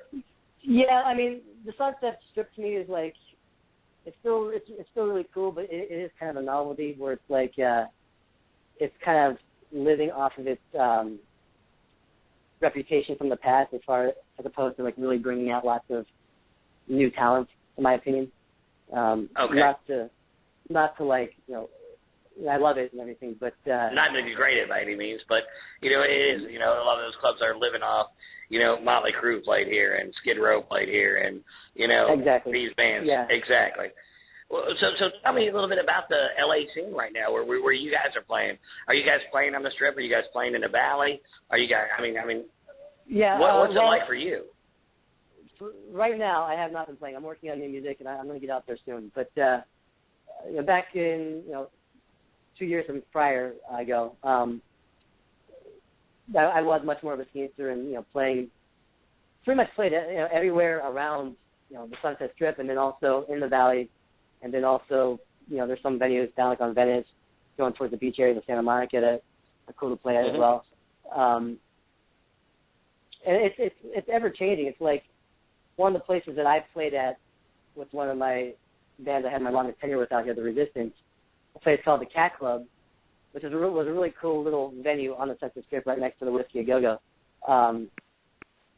Yeah, I mean, the Sunset Strip to me is like, it's still really cool, but it is kind of a novelty where it's like, it's kind of living off of its reputation from the past as opposed to like really bringing out lots of new talent, in my opinion. Okay. Not to like, I love it and everything, but not to degrade it by any means, but it is. A lot of those clubs are living off. Motley Crue played here, and Skid Row played here, and exactly. these bands. Yeah. Exactly. Well, so tell me a little bit about the LA scene right now, where you guys are playing. Are you guys playing on the Strip? Are you guys playing in the Valley? Are you guys? I mean. Yeah. What's it like for you? Right now, I have not been playing. I'm working on new music, and I'm going to get out there soon. But back in 2 years from prior ago, I was much more of a scenester and pretty much played everywhere around the Sunset Strip, and then also in the Valley, and then also there's some venues down like on Venice, going towards the beach areas of Santa Monica that are cool to play at as well. And it's ever changing. It's like one of the places that I played at with one of my bands I had my longest tenure with out here, The Resistance, a place called the Cat Club, which was a really cool little venue on the Sunset Strip right next to the Whiskey A Go-Go. I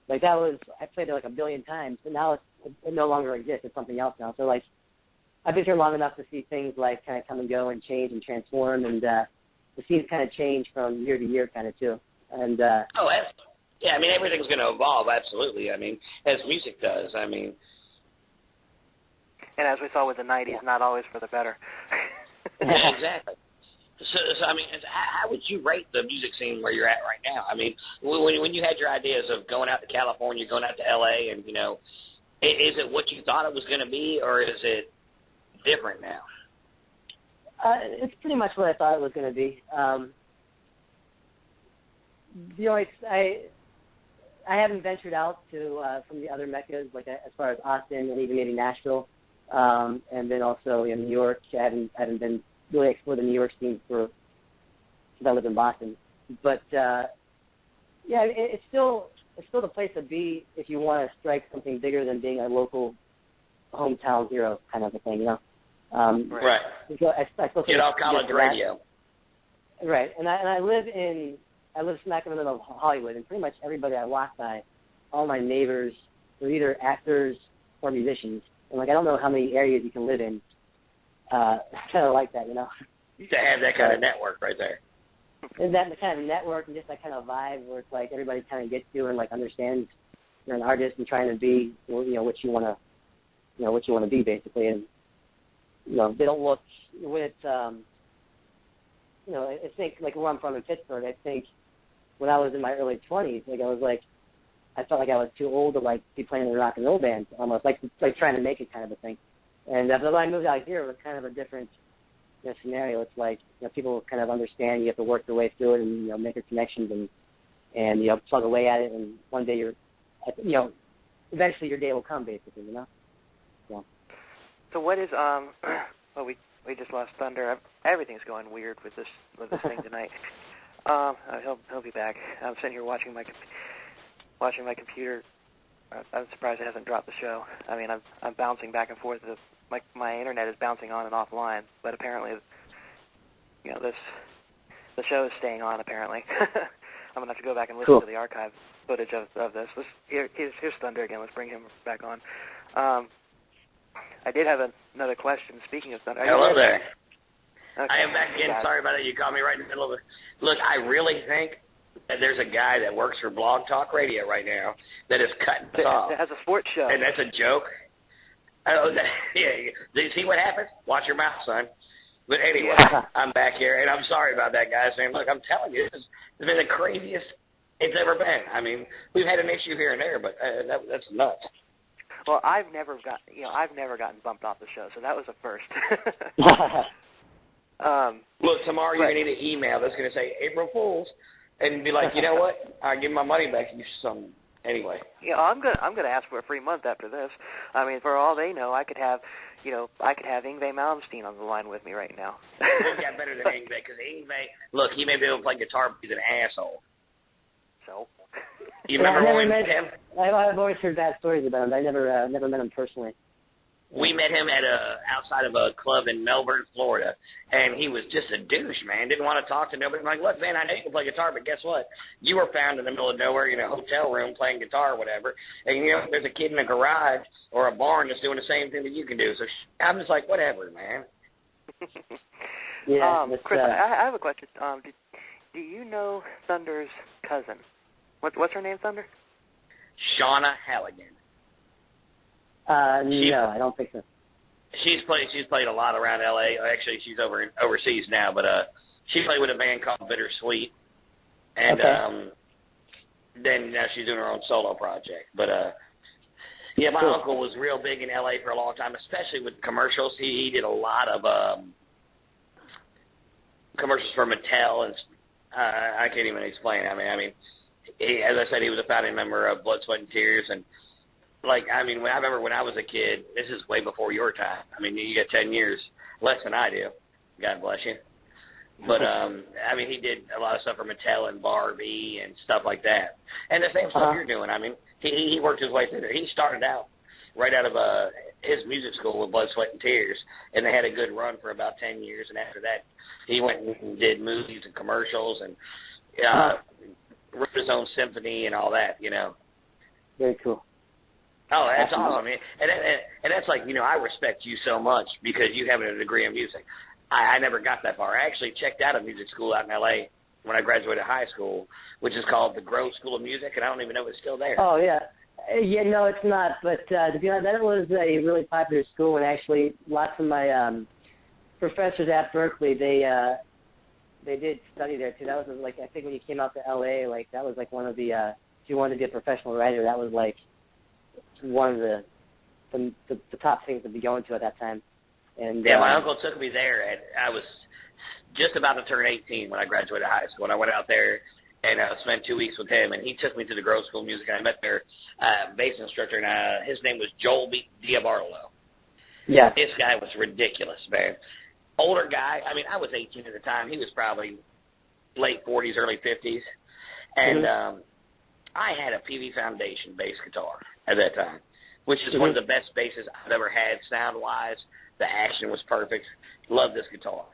played there like 1 billion times, but now it no longer exists. It's something else now. So like, I've been here long enough to see things like kind of come and go and change and transform, and the scene's kind of change from year to year kind of too. And yeah, I mean, everything's going to evolve, absolutely. I mean, as music does. I mean, and as we saw with the 90s, not always for the better. Yeah, exactly. So I mean, how would you rate the music scene where you're at right now? I mean, when you had your ideas of going out to California, going out to L.A., and, is it what you thought it was going to be, or is it different now? It's pretty much what I thought it was going to be. I haven't ventured out to some of the other meccas, like as far as Austin and even maybe Nashville, and then also in New York. I haven't been really explored the New York scene since I lived in Boston. But it's still the place to be if you want to strike something bigger than being a local hometown hero kind of a thing, Right. Get off college radio. Right, and I live smack in the middle of Hollywood, and pretty much everybody I walk by, all my neighbors, are either actors or musicians. And I don't know how many areas you can live in. Kind of like that, To have that kind of network right there. And that kind of network and just that kind of vibe where it's like everybody kind of gets to and understands you're an artist and trying to be what you want to be basically. And they don't look when it's I think like where I'm from in Pittsburgh. I think when I was in my early 20s, I felt like I was too old to be playing in a rock and roll band, almost like trying to make it kind of a thing. And when I moved out here, it was kind of a different scenario. It's like people kind of understand you have to work your way through it and make your connections and plug away at it, and one day eventually your day will come, basically. So what is well, we just lost Thunder. Everything's going weird with this thing tonight. He'll be back. I'm sitting here watching my computer. I'm surprised it hasn't dropped the show. I mean, I'm bouncing back and forth. My internet is bouncing on and offline, but apparently, the show is staying on. Apparently, I'm gonna have to go back and listen to the archive footage of this. Here's Thunder again. Let's bring him back on. I did have another question. Speaking of Thunder, hello there. Okay. I am back again. Sorry about that. You caught me right in the middle of it. Look, I really think that there's a guy that works for Blog Talk Radio right now that is cutting us off. That has a sports show. And that's a joke. Oh, yeah. Do you see what happens? Watch your mouth, son. But anyway, I'm back here, and I'm sorry about that, guys. And look, I'm telling you, this has been the craziest it's ever been. I mean, we've had an issue here and there, but that's nuts. Well, I've never gotten bumped off the show, so that was a first. Look, tomorrow you're gonna need an email that's gonna say April Fools, and be like, you know what? I'll give my money back. You some anyway. Yeah, I'm gonna ask for a free month after this. I mean, for all they know, I could have Yngwie Malmsteen on the line with me right now. We've got better than Yngwie, because Yngwie, look, he may be able to play guitar, but he's an asshole. So. You remember when we met him? I've always heard bad stories about him. I never met him personally. We met him at outside of a club in Melbourne, Florida, and he was just a douche, man. Didn't want to talk to nobody. I'm like, look, man, I know you can play guitar, but guess what? You were found in the middle of nowhere in a hotel room playing guitar or whatever, and, you know, there's a kid in a garage or a barn that's doing the same thing that you can do. So I'm just like, whatever, man. Yeah, Chris, I have a question. Do you know Thunder's cousin? What's her name, Thunder? Shauna Halligan. No, I don't think so. She's played a lot around L.A. Actually, she's overseas now, but she played with a band called Bittersweet, and then now she's doing her own solo project. But yeah, my uncle was real big in L.A. for a long time, especially with commercials. He did a lot of commercials for Mattel, and I can't even explain. I mean, he, as I said, he was a founding member of Blood, Sweat, and Tears, and like, I mean, I remember when I was a kid, this is way before your time. I mean, you got 10 years less than I do. God bless you. But, I mean, he did a lot of stuff for Mattel and Barbie and stuff like that. And the same stuff you're doing. I mean, he worked his way through there. He started out right out of his music school with Blood, Sweat, and Tears, and they had a good run for about 10 years. And after that, he went and did movies and commercials and wrote his own symphony and all that, you know. Very cool. Oh, that's awesome, man. And that's like, you know, I respect you so much because you have a degree in music. I never got that far. I actually checked out a music school out in L.A. when I graduated high school, which is called the Grove School of Music, and I don't even know if it's still there. Oh, yeah. Yeah, no, it's not. But to be honest, that was a really popular school, and actually lots of my professors at Berkeley, they did study there, too. That was, like, I think when you came out to L.A., like, that was, like, one of the, if you wanted to be a professional writer, that was, like, one of the top things to be going to at that time. And yeah, my uncle took me there, and I was just about to turn 18 when I graduated high school. And I went out there and spent 2 weeks with him, and he took me to the Grove School of Music, and I met their bass instructor, and his name was Joel Diabarlo. Yeah. This guy was ridiculous, man. Older guy. I mean, I was 18 at the time. He was probably late 40s, early 50s. And I had a PV Foundation bass guitar at that time, which is one of the best basses I've ever had sound-wise. The action was perfect. Loved this guitar.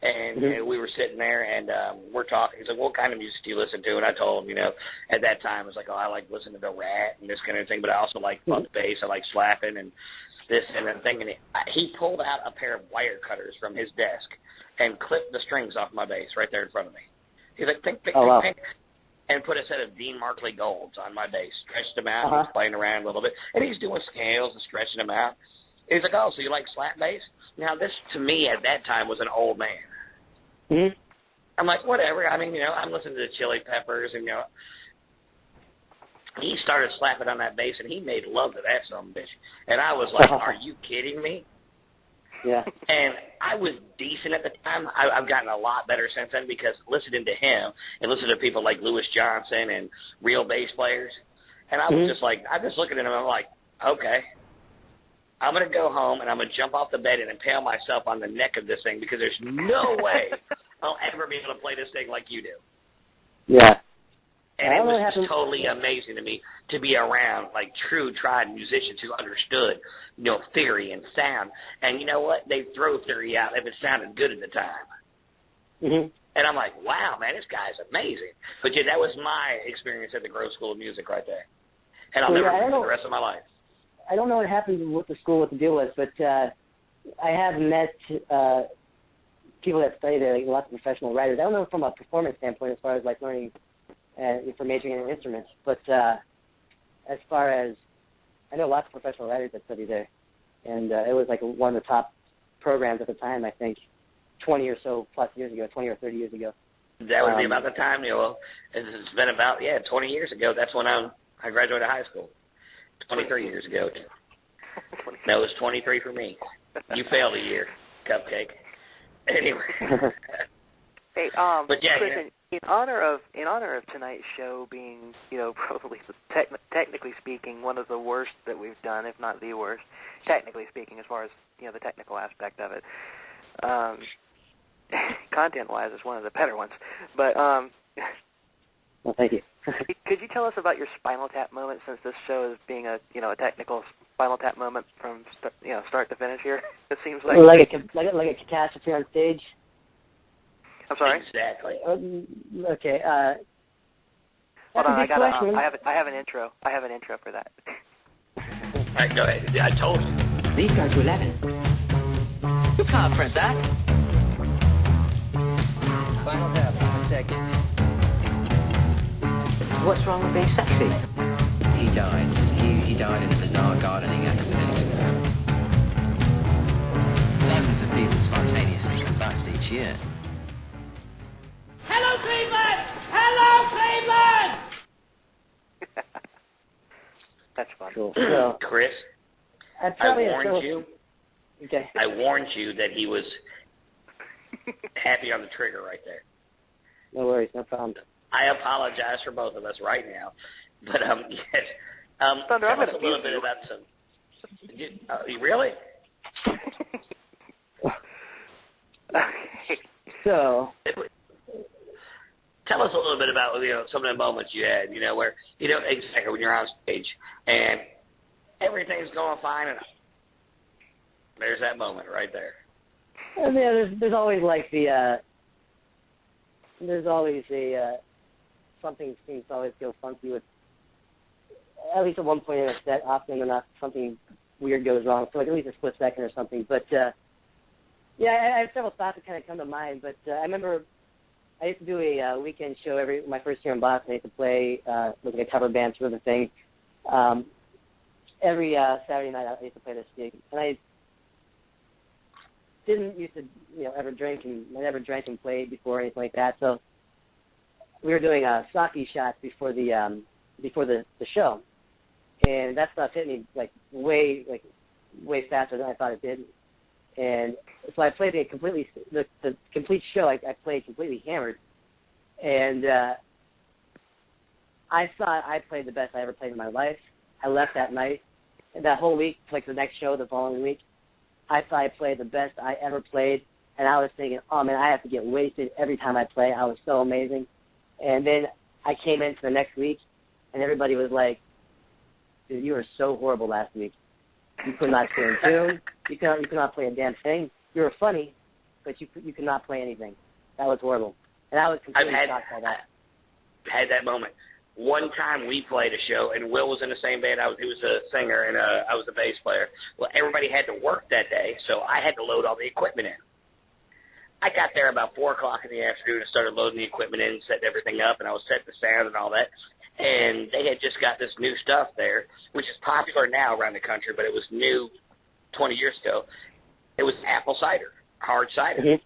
And we were sitting there, and we're talking. He's like, what kind of music do you listen to? And I told him, you know, at that time, I was like, oh, I like listening to The Rat and this kind of thing, but I also like funk bass. I like slapping and this and that thing. And he pulled out a pair of wire cutters from his desk and clipped the strings off my bass right there in front of me. He's like, pink, pink, pink, pink. And put a set of Dean Markley Golds on my bass, stretched them out, and he's playing around a little bit. And he's doing scales and stretching them out. And he's like, oh, so you like slap bass? Now, this, to me, at that time, was an old man. I'm like, whatever. I mean, you know, I'm listening to the Chili Peppers, and, you know, he started slapping on that bass, and he made love to that son of a bitch. And I was like, are you kidding me? Yeah. And I was decent at the time. I've gotten a lot better since then because listening to him and listening to people like Louis Johnson and real bass players, and I was just like, I'm just looking at him, I'm like, okay, I'm going to go home and I'm going to jump off the bed and impale myself on the neck of this thing because there's no way I'll ever be able to play this thing like you do. Yeah. And it was just totally amazing to me to be around, like, true, tried musicians who understood, you know, theory and sound. And you know what? They'd throw theory out if it sounded good at the time. And I'm like, wow, man, this guy's amazing. But, yeah, that was my experience at the Grove School of Music right there. And I'll never forget it the rest of my life. I don't know what happened with the school, what the deal was, but I have met people that study there, like lots of professional writers. I don't know from a performance standpoint as far as, like, learning for majoring in instruments, but as far as I know, lots of professional writers that study there, and it was like one of the top programs at the time. I think 20 or so plus years ago, 20 or 30 years ago. That would be about the time. You know, it's been about 20 years ago. That's when I graduated high school. 23 years ago. No, it was 23 for me. You failed a year, Cupcake. Anyway. Hey, but yeah, Chris, in honor of tonight's show being, you know, probably technically speaking one of the worst that we've done, if not the worst, technically speaking, as far as, you know, the technical aspect of it. Content-wise, it's one of the better ones. But well, thank you. Could you tell us about your Spinal Tap moment, since this show is being a technical Spinal Tap moment from start to finish here. It seems like a catastrophe on stage. I'm sorry. Exactly. Okay. Hold on, I have an intro. I have an intro for that. All right, go ahead. I told you. These guys were 11. You can't print that. Spinal Tap. 1 second. What's wrong with being sexy? He died. He died in a bizarre gardening accident. Thousands of people spontaneously combust each year. Hello, Cleveland! Hello, Cleveland! That's fun. Cool. So, Chris, I warned you. Okay. I warned you that he was happy on the trigger right there. No worries, no problem. I apologize for both of us right now, but yes. Thunder, tell us a little bit about some. You really? So. Tell us a little bit about some of the moments you had. Where exactly when you're on stage and everything's going fine, and there's that moment right there. And there's always like there's always something seems to always go funky with, at least at one point in a set, often or not, something weird goes wrong for like at least a split second or something. But I have several thoughts that kind of come to mind. But I remember I used to do a weekend show my first year in Boston. I used to play with like a cover band sort of a thing. Every Saturday night I used to play this gig, and I didn't used to ever drink, and I never drank and played before or anything like that. So we were doing sake shots before the show, and that stuff hit me way faster than I thought it did. And so I played the complete show. I played completely hammered, and I thought I played the best I ever played in my life. I left that night, and that whole week, like the next show, the following week, I thought I played the best I ever played, and I was thinking, oh man, I have to get wasted every time I play. I was so amazing. And then I came into the next week, and everybody was like, dude, you were so horrible last week. You could not stay in tune. You could not play a damn thing. You were funny, but you could not play anything. That was horrible. And I was completely shocked by that. I had that moment. One time we played a show, and Will was in the same band. He was a singer, and I was a bass player. Well, everybody had to work that day, so I had to load all the equipment in. I got there about 4 o'clock in the afternoon and started loading the equipment in and setting everything up, and I was setting the sound and all that. And they had just got this new stuff there, which is popular now around the country, but it was new 20 years ago. It was apple cider, hard cider. Mm-hmm.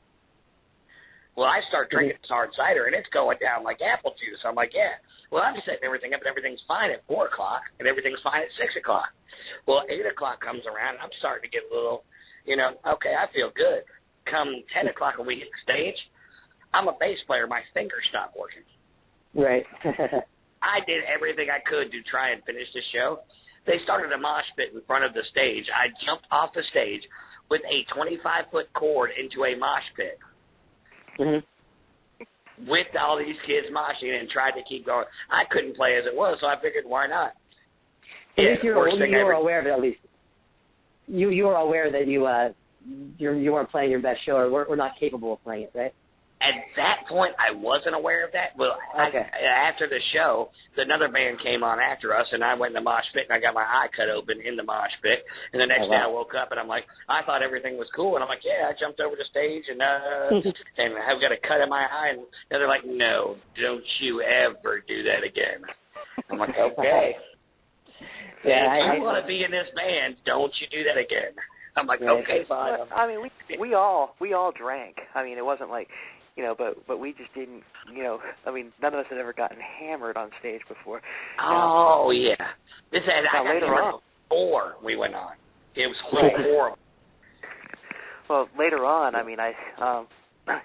Well, I start drinking this hard cider, and it's going down like apple juice. I'm like, yeah. Well, I'm setting everything up, and everything's fine at 4 o'clock, and everything's fine at 6 o'clock. Well, 8 o'clock comes around, and I'm starting to get a little, okay, I feel good. Come 10 o'clock when we hit the stage, I'm a bass player. My fingers stopped working. Right. I did everything I could to try and finish the show. They started a mosh pit in front of the stage. I jumped off the stage with a 25-foot cord into a mosh pit. Mm-hmm. With all these kids moshing and tried to keep going. I couldn't play as it was, so I figured, why not? At least you were aware of it, at least. You were aware that you weren't playing your best show, or were not capable of playing it, right? At that point, I wasn't aware of that. Well, okay. After the show, another band came on after us, and I went in the mosh pit, and I got my eye cut open in the mosh pit. And the next day I woke up, and I'm like, I thought everything was cool. And I'm like, yeah, I jumped over the stage, and and I've got a cut in my eye. And they're like, no, don't you ever do that again. I'm like, okay. Yeah, if you want to be in this band, don't you do that again. I'm like, okay, fine. I mean, we all drank. I mean, it wasn't like, but we just didn't, I mean, none of us had ever gotten hammered on stage before. Oh, yeah. This had, I got later on. Before we went on. It was horrible. Well, later on, I mean,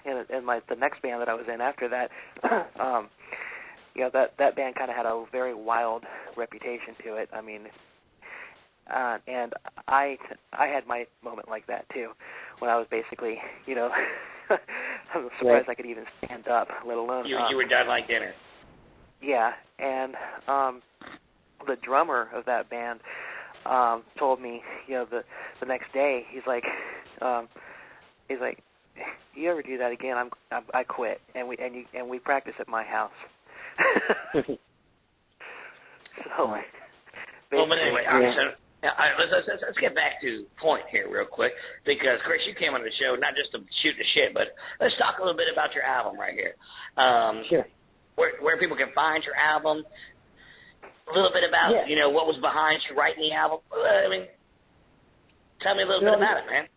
in the next band that I was in after that, that band kind of had a very wild reputation to it. I mean, and I had my moment like that too, when I was basically, I was surprised I could even stand up, let alone. You were done like dinner. Yeah, and the drummer of that band, told me, the next day, he's like, you ever do that again, I quit, and we practice at my house. So, well, but anyway, all right, so let's get back to point here real quick, because Chris, you came on the show not just to shoot the shit, but let's talk a little bit about your album right here. Sure. Where people can find your album, a little bit about what was behind you writing the album. I mean, tell me a little bit about it, man.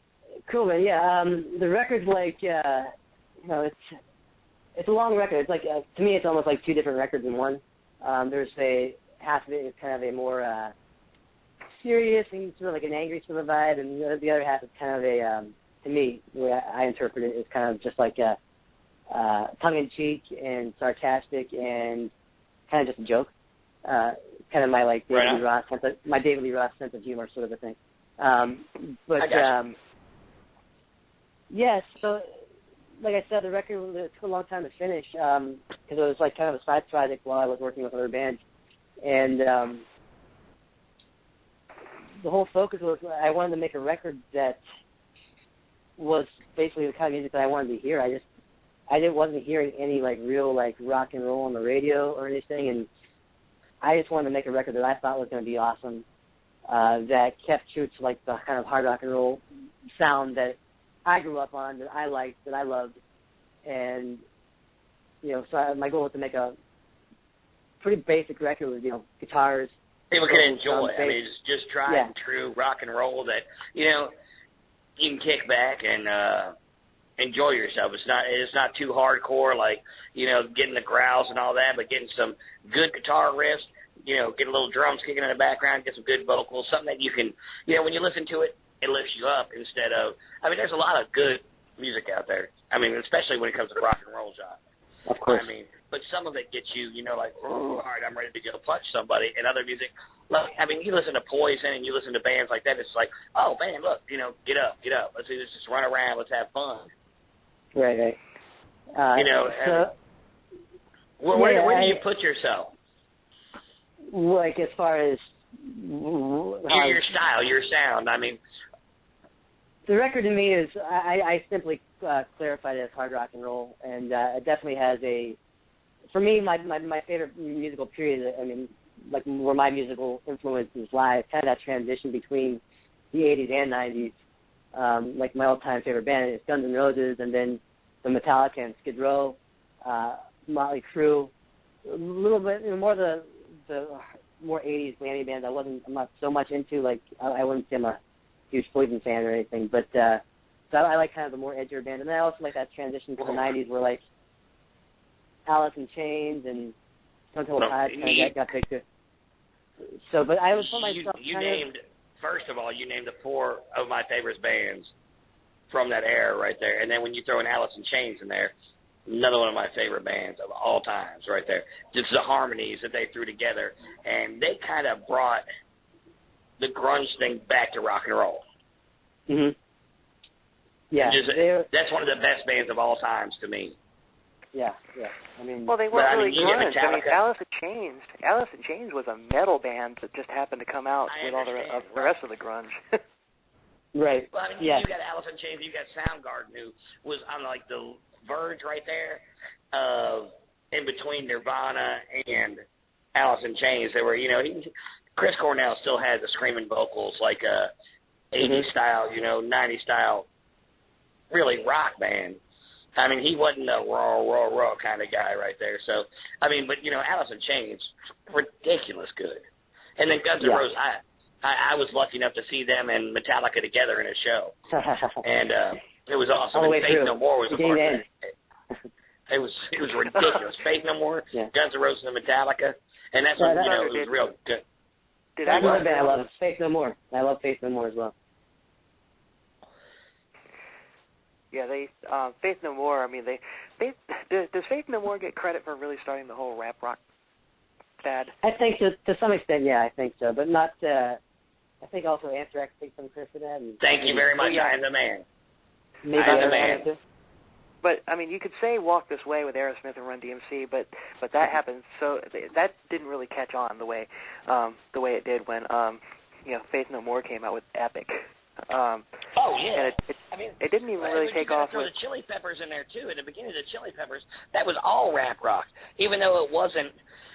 Cool, man. Yeah, the record's like, it's a long record. It's like to me, it's almost like two different records in one. There's half of it is kind of a more serious and sort of like an angry sort of vibe, and the other half is kind of a, to me, the way I interpret it, is kind of just like a tongue-in-cheek and sarcastic and kind of just a joke. Kind of my like David Lee Roth sense of humor, sort of a thing. So like I said, the record took a long time to finish because it was like kind of a side project while I was working with other bands, and the whole focus was I wanted to make a record that was basically the kind of music that I wanted to hear. I wasn't hearing any like real like rock and roll on the radio or anything, and I just wanted to make a record that I thought was going to be awesome, that kept true to like the kind of hard rock and roll sound that I grew up on, that I liked, that I loved, and so my goal was to make a pretty basic record with guitars. People can enjoy it. I mean, it's just tried and true rock and roll that you can kick back and enjoy yourself. It's not too hardcore, like getting the growls and all that, but getting some good guitar riffs. Get a little drums kicking in the background, get some good vocals, something that you can, when you listen to it, it lifts you up instead of. I mean, there's a lot of good music out there. I mean, especially when it comes to rock and roll, John. Of course. I mean, but some of it gets you, like, all right, I'm ready to go punch somebody. And other music, like, I mean, you listen to Poison and you listen to bands like that, it's like, oh, man, look, get up. Let's just run around. Let's have fun. Right. Where do you put yourself? Like, as far as your style, your sound. I mean, the record to me is I simply clarified it as hard rock and roll, and it definitely has for me, my favorite musical period. I mean, like where my musical influences lie, kind of that transition between the 80s and 90s. Like my all-time favorite band is Guns N' Roses, and then the Metallica and Skid Row, Motley Crue, a little bit more the more 80s glammy bands. I'm not so much into, like, I wouldn't say I'm a huge Poison fan or anything, but so I like kind of the more edgier band. And I also like that transition to the 90s where, like, Alice in Chains and Stone Temple Pilots kind of got big too. So, but I would put myself first of all, you named the four of my favorite bands from that era right there. And then when you throw in Alice in Chains in there, another one of my favorite bands of all times right there. Just the harmonies that they threw together. And they kind of brought the grunge thing back to rock and roll. Mm-hmm. Yeah. That's one of the best bands of all times to me. Yeah. I mean, well, they weren't really grunge. I mean, Alice in Chains was a metal band that just happened to come out with all the rest of the grunge. Right. Well, I mean, you got Alice in Chains, you got Soundgarden, who was on like the verge right there of in between Nirvana and Alice in Chains. They were, Chris Cornell still had the screaming vocals, like 80s style, 90s style, really rock band. I mean, he wasn't a raw kind of guy right there. So, I mean, but, Alice in Chains, ridiculous good. And then Guns N' Roses, I was lucky enough to see them and Metallica together in a show. And it was awesome. And Faith No More was a part of it. It was ridiculous. Faith No More, Guns N' Roses, and Metallica. And that's when, it was real good. I love Faith No More. I love Faith No More as well. Yeah, Faith No More. I mean, does Faith No More get credit for really starting the whole rap rock fad? I think to some extent, yeah, I think so, but not. I think also Anthrax takes some credit for that. Thank you very much. I am the man. Maybe I am the man. Too. But I mean, you could say "Walk This Way" with Aerosmith and Run DMC, but that happened. So that didn't really catch on the way it did when Faith No More came out with Epic. Oh yeah, and it didn't even really take off. Throw the Chili Peppers in there too. In the beginning of the Chili Peppers, that was all rap rock, even though it wasn't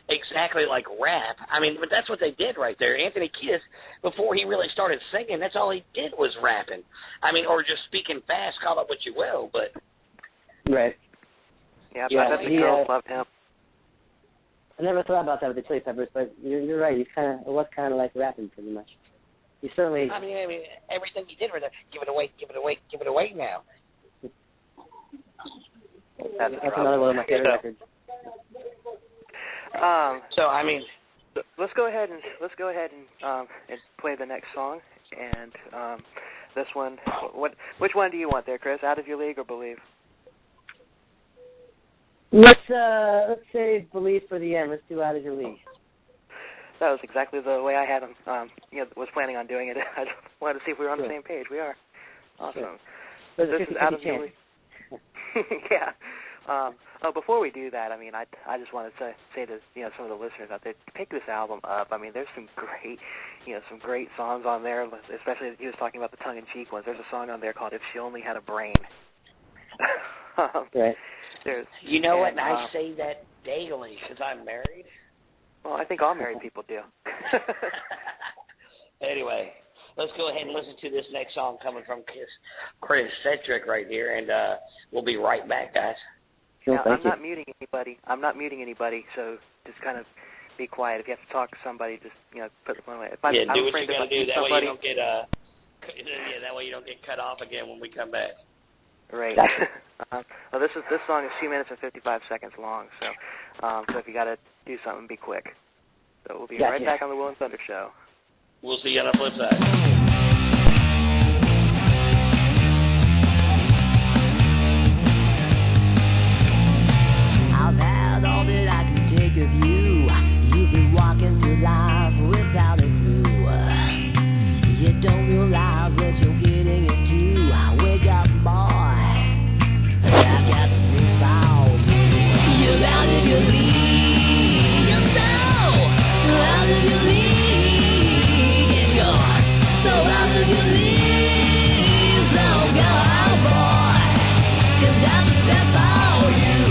exactly like rap. I mean, but that's what they did right there. Anthony Kiedis, before he really started singing, that's all he did was rapping. I mean, or just speaking fast, call it what you will, but right. Yeah, I bet the girls loved him. I never thought about that with the Chili Peppers, but you're right. It was kind of like rapping pretty much. You certainly. I mean, everything he did was give it away, give it away, give it away now. That's another one of my favorite records. So I mean, let's go ahead and play the next song. And this one, which one do you want there, Chris? Out of Your League or Believe? Let's say Believe for the end. Let's do Out of Your League. That was exactly the way I had him. Was planning on doing it. I just wanted to see if we were on the same page. We are. Awesome. Sure. This is Out of Your League. Yeah. Before we do that, I mean, I just wanted to say to some of the listeners out there, pick this album up. I mean, there's some great songs on there. Especially he was talking about the tongue-in-cheek ones. There's a song on there called "If She Only Had a Brain." Right. You know what? I say that daily because I'm married. Well, I think all married people do. Anyway, let's go ahead and listen to this next song coming from Chris Sestric right here, and we'll be right back, guys. Now, I'm not muting anybody, so just kind of be quiet. If you have to talk to somebody, just put the phone away. Do what you got to do. That way you don't get that way you don't get cut off again when we come back. Right. Well, this song is 2 minutes and 55 seconds long, so if you got to do something, be quick. So we'll be right back on the Will and Thunder Show. We'll see you on the flip side. I've had all that I can take of you. You've been walking through life without a clue. You don't realize what you're getting into. Wake up, boy. I've got the big style. You're out of your league. You're so out of your league. And you're so out of your league. So go out, boy. 'Cause that's the best for you.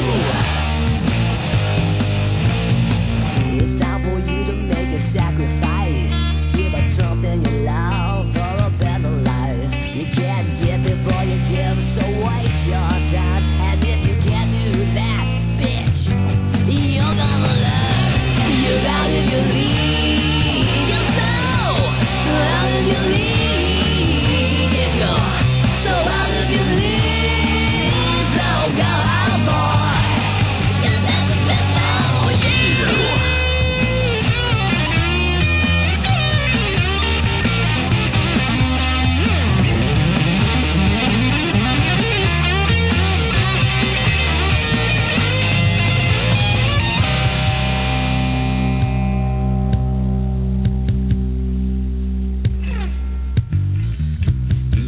It's time for you to make a sacrifice. Give up something you love for a better life. You can't give before you give, so waste your time. And if you can't do that, bitch, you're gonna learn. You're out of your league. You're so out of your league. And you're so out of your league. So go out, boy. 'Cause that's the best for you.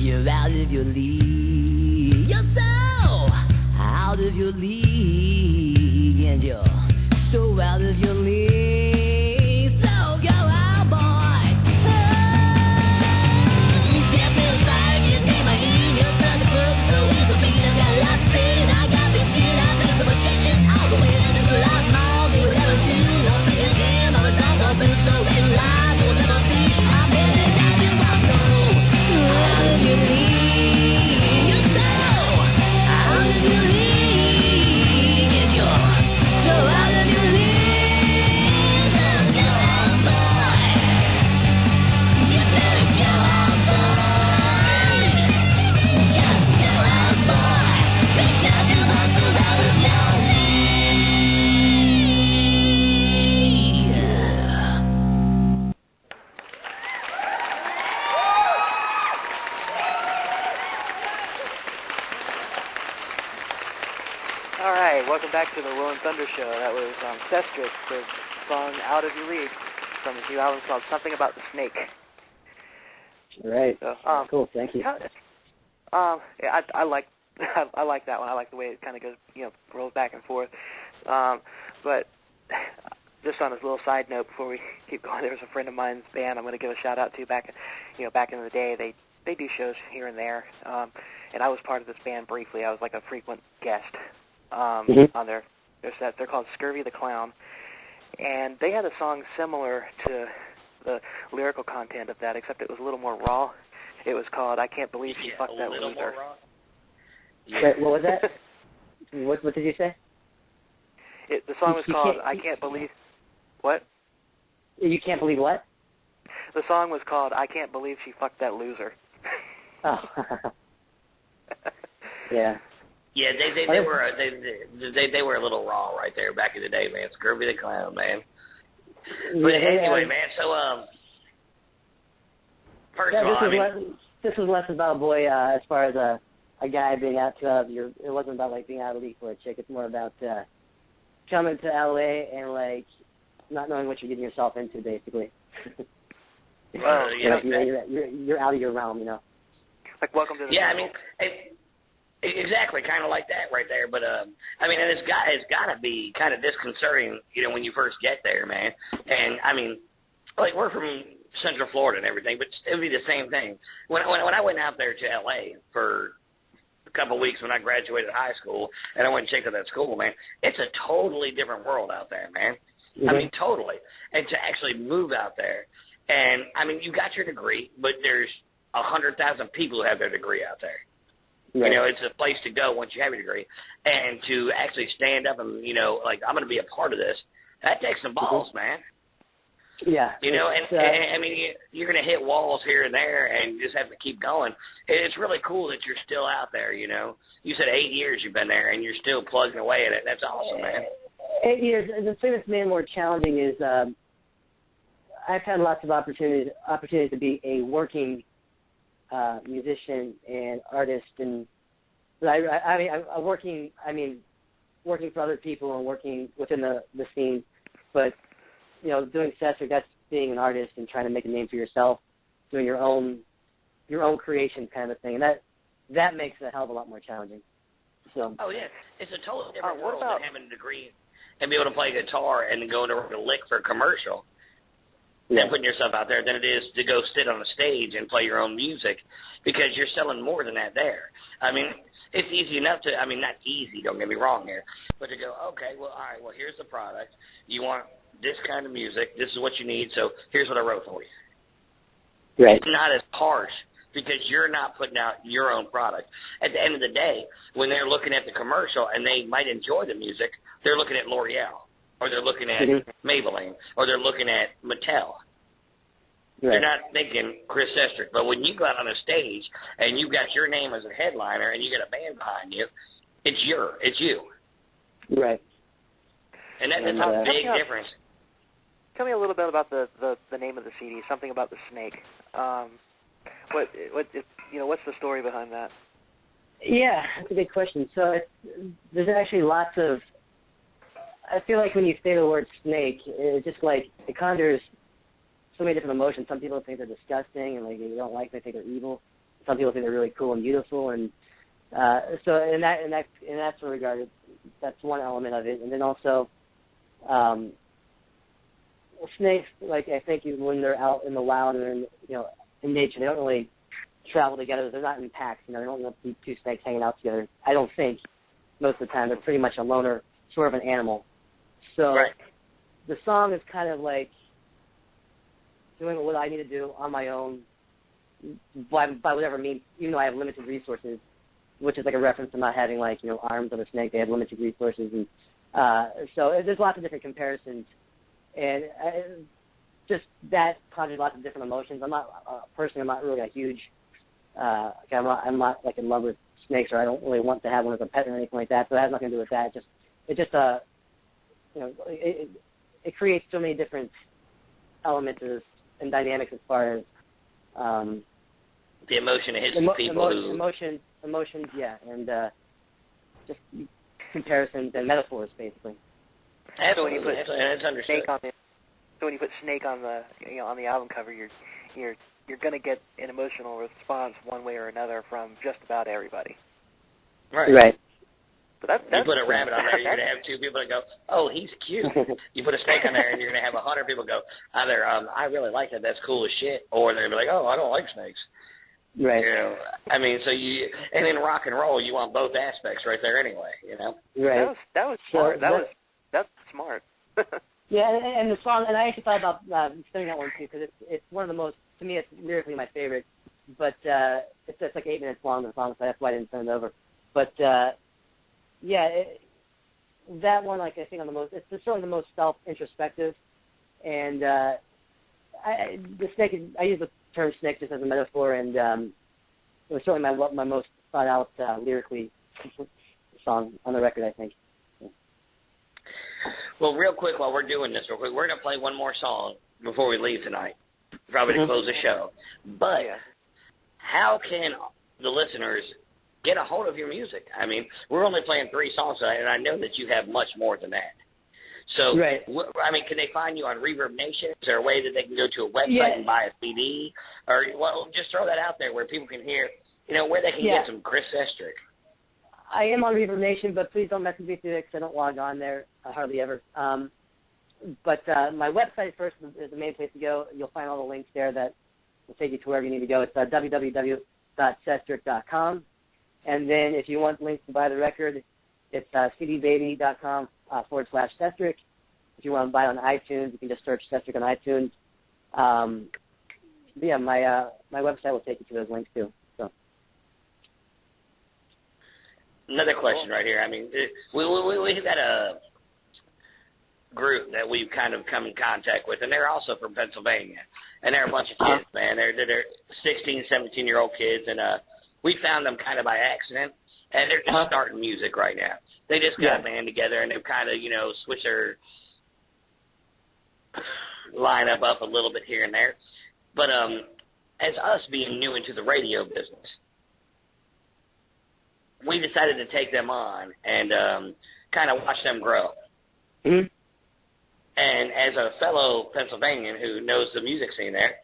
You're out of your league. You're so out of your league. And you're so out of your league. So go out, boy. Step inside, you see my heat. You're such a foot, so easy to beat. I got lots of pain. I got big skin. I think so much shit. All the way to the last mile. They would never do. Don't think again. I'm a dumb old bitch, so in lies. We'll never see. I'm headed down your road. Out of your league. You're so out of your league. And you're so out of your league. So go out, boy. You better go out, boy. Just go out, boy. Because you want to out of your league. All right, welcome back to the Will and Thunder Show. That was Sestric, the song "Out of Your League" from his new album called "Something About the Snake." Right. So, cool. Thank you. I like I like that one. I like the way it kind of goes, rolls back and forth. But just on a little side note before we keep going, there was a friend of mine's band I'm going to give a shout out to back in the day. They do shows here and there, and I was part of this band briefly. I was like a frequent guest on their set. They're called Scurvy the Clown, and they had a song similar to the lyrical content of that, except it was a little more raw. It was called "I Can't Believe She Fucked That Loser." Wait, what was that? What did you say? The song was called "I Can't Believe." What? You can't believe what? The song was called "I Can't Believe She Fucked That Loser." Oh. Yeah. Yeah, they were a little raw right there back in the day, man. Scurvy the Clown, man. But anyway, man. So first of all, this was less about boy as far as a guy being out to it wasn't about like being out of league for a chick. It's more about coming to LA and like not knowing what you're getting yourself into, basically. Well, you're out of your realm, Like welcome to the jungle. I mean, exactly, kind of like that right there. But I mean, and it's got to be kind of disconcerting, when you first get there, man. And I mean, like we're from Central Florida and everything, but it would be the same thing. When I went out there to LA for a couple of weeks when I graduated high school, and I went and checked out that school, man, it's a totally different world out there, man. Mm-hmm. I mean, totally. And to actually move out there, and I mean, you got your degree, but there's 100,000 people who have their degree out there. Right. It's a place to go once you have your degree, and to actually stand up and like I'm going to be a part of this. That takes some balls, man. Yeah. And I mean, you're going to hit walls here and there, and just have to keep going. It's really cool that you're still out there. You said 8 years you've been there, and you're still plugging away at it. That's awesome, man. 8 years. The thing that's made it more challenging is I've had lots of opportunities to be a working musician and artist, and I'm working for other people and working within the scene, but doing Sestric, that's being an artist and trying to make a name for yourself, doing your own creation kind of thing, and that makes it a hell of a lot more challenging. So. Oh yeah, it's a totally different world than having a degree and be able to play guitar and then go to a lick for a commercial. Than putting yourself out there than it is to go sit on a stage and play your own music, because you're selling more than that there. I mean, it's easy enough to, not easy, don't get me wrong here, but to go, okay, well, all right, well, here's the product. You want this kind of music. This is what you need, so here's what I wrote for you. Right. It's not as harsh because you're not putting out your own product. At the end of the day, when they're looking at the commercial and they might enjoy the music, they're looking at L'Oreal. Or they're looking at Maybelline, or they're looking at Mattel. Right. They're not thinking Chris Sestric. But when you go out on a stage and you've got your name as a headliner and you got a band behind you, it's you. Right. And that's a big difference. Tell me a little bit about the name of the CD. Something about the snake. What's the story behind that? Yeah, that's a good question. So there's actually lots of. I feel like when you say the word snake, it's just like it conjures so many different emotions. Some people think they're disgusting and like they don't like them, they think they're evil. Some people think they're really cool and beautiful, and so in that sort of regard, that's one element of it. And then also, snakes, like I think when they're out in the wild and they're in nature, they don't really travel together. They're not in packs. They don't see two snakes hanging out together. I don't think most of the time. They're pretty much a loner, sort of an animal. So the song is kind of like doing what I need to do on my own by whatever means, even though I have limited resources, which is like a reference to not having arms of a snake. They have limited resources, and so there's lots of different comparisons, and just that conjures lots of different emotions. I'm not personally, I'm not really a huge, I'm not like in love with snakes, or I don't really want to have one as a pet or anything like that. So it has nothing to do with that. It creates so many different elements and dynamics as far as the emotion it hits the people emotions, yeah, and just comparisons and metaphors, basically. Absolutely, it's understood. So when you put snake on the on the album cover, you're going to get an emotional response one way or another from just about everybody. Right. But you put a rabbit on there, you're going to have 2 people that go, oh, he's cute. You put a snake on there, and you're going to have 100 people go, either I really like that, that's cool as shit, or they're going to be like, oh, I don't like snakes. Right. You know, I mean, so and in rock and roll, you want both aspects right there anyway, you know? Right. That was smart. So that's smart. Yeah, and the song, and I actually thought about studying that one too, because it's one of the most, to me, it's lyrically my favorite, but it's like 8 minutes long, the song, so that's why I didn't send it over. But yeah, that one, like I think, it's certainly the most self-introspective, and the snake. I use the term snake just as a metaphor, and it was certainly my most thought out lyrically song on the record, I think. Well, real quick, while we're doing this, we're going to play one more song before we leave tonight, probably to close the show. But how can the listeners get a hold of your music? I mean, we're only playing 3 songs tonight, and I know that you have much more than that. So, right. I mean, can they find you on Reverb Nation? Is there a way that they can go to a website and buy a CD? Or, well, just throw that out there where people can hear, you know, where they can get some Chris Sestric. I am on Reverb Nation, but please don't message me through it because I don't log on there hardly ever. But my website first is the main place to go. You'll find all the links there that will take you to wherever you need to go. It's www.sestric.com. And then if you want links to buy the record, it's cdbaby.com/Sestric. If you want to buy it on iTunes, you can just search Sestric on iTunes. But yeah, my website will take you to those links too. So. Another question right here. I mean, we've got a group that we've kind of come in contact with, and they're also from Pennsylvania. And they're a bunch of kids, man. They're 16, 17-year-old kids, and we found them kind of by accident, and they're just starting music right now. They just got a band together, and they've kind of, you know, switched their lineup up a little bit here and there. But as us being new into the radio business, we decided to take them on and kind of watch them grow. Mm-hmm. And as a fellow Pennsylvanian who knows the music scene there,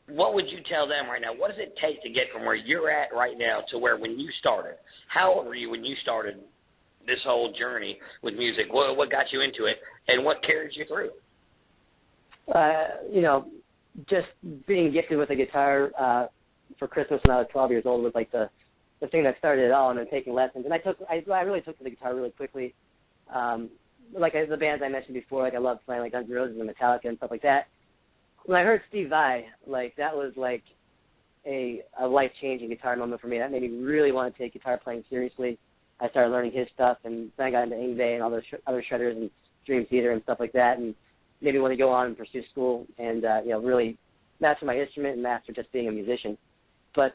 what would you tell them right now? What does it take to get from where you're at right now to where when you started? How old were you when you started this whole journey with music? What got you into it, and what carried you through? You know, just being gifted with a guitar for Christmas when I was 12 years old was like the thing that started it all, and then taking lessons. And I really took to the guitar really quickly. Like the bands I mentioned before, like I loved playing like Guns N' Roses and Metallica and stuff like that. When I heard Steve Vai, like that was like a life-changing guitar moment for me. That made me really want to take guitar playing seriously. I started learning his stuff, and then I got into Yngwie and all those other shredders and Dream Theater and stuff like that, and made me want to go on and pursue school and you know, really master my instrument and master just being a musician. But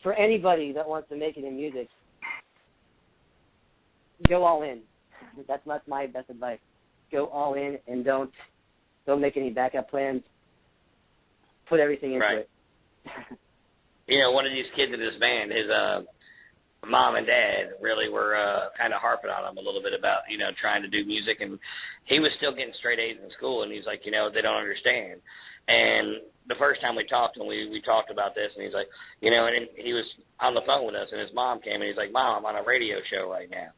for anybody that wants to make it in music, go all in. That's my best advice. Go all in and don't make any backup plans. Put everything into it. You know, one of these kids in this band, his mom and dad really were kind of harping on him a little bit about, you know, trying to do music, and he was still getting straight A's in school, and he's like, you know, they don't understand. And the first time we talked to him, we talked about this, and he's like, you know, and he was on the phone with us, and his mom came, and he's like, Mom, I'm on a radio show right now.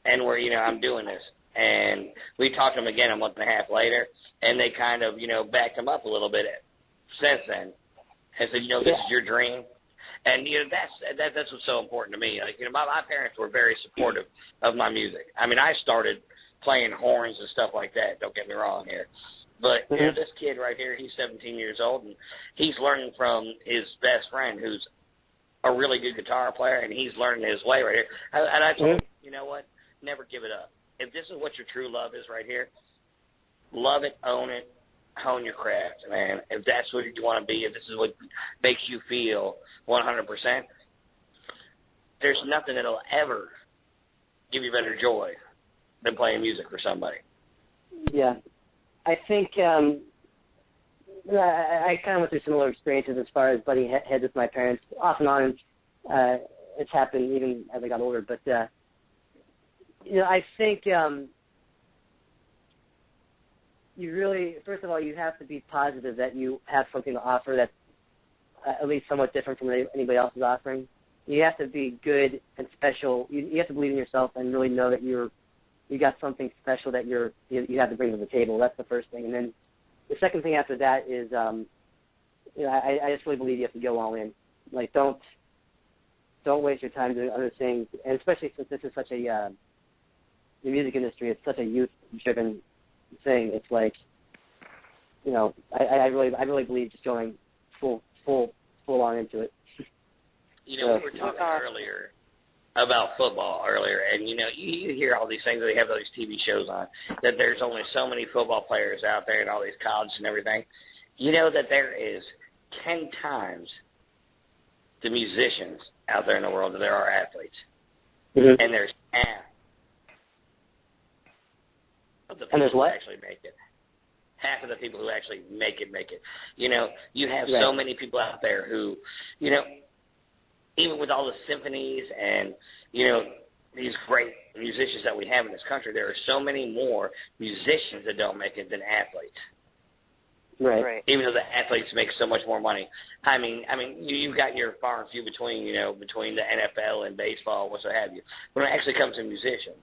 And you know, I'm doing this. And we talked to him again a month and a half later, and they kind of, you know, backed him up a little bit since then and said, you know, this is your dream. And, you know, that's what's so important to me. Like, you know, my parents were very supportive of my music. I mean, I started playing horns and stuff like that, don't get me wrong here. But, you know, this kid right here, he's 17 years old, and he's learning from his best friend who's a really good guitar player, and he's learning his way right here. And I told him, you know what, never give it up. If this is what your true love is right here, love it, own it, hone your craft, man. If that's what you want to be, if this is what makes you feel 100%, there's nothing that'll ever give you better joy than playing music for somebody. Yeah. I think I kind of went through similar experiences as far as butting heads with my parents, off and on. It's happened even as I got older, but you know, I think you really, first of all, you have to be positive that you have something to offer that's at least somewhat different from what anybody else is offering. you have to be good and special. You have to believe in yourself and really know that you got something special that you have to bring to the table. That's the first thing. And then the second thing after that is, I just really believe you have to go all in. Like, don't waste your time doing other things, and especially since this is such a the music industry, it's such a youth-driven thing. It's like, I really believe just going full on into it. We were talking earlier about football earlier, and you hear all these things that they have all these TV shows on, that there's only so many football players out there and all these colleges and everything. You know that there is 10 times the musicians out there in the world that there are athletes. Mm-hmm. And there's half of the and people who actually make it. Half of the people who actually make it. You have right. so many people out there who, even with all the symphonies and, these great musicians that we have in this country, there are so many more musicians that don't make it than athletes. Right. Even though the athletes make so much more money. I mean, you've got your far and few between, between the NFL and baseball, what have you. When it actually comes to musicians,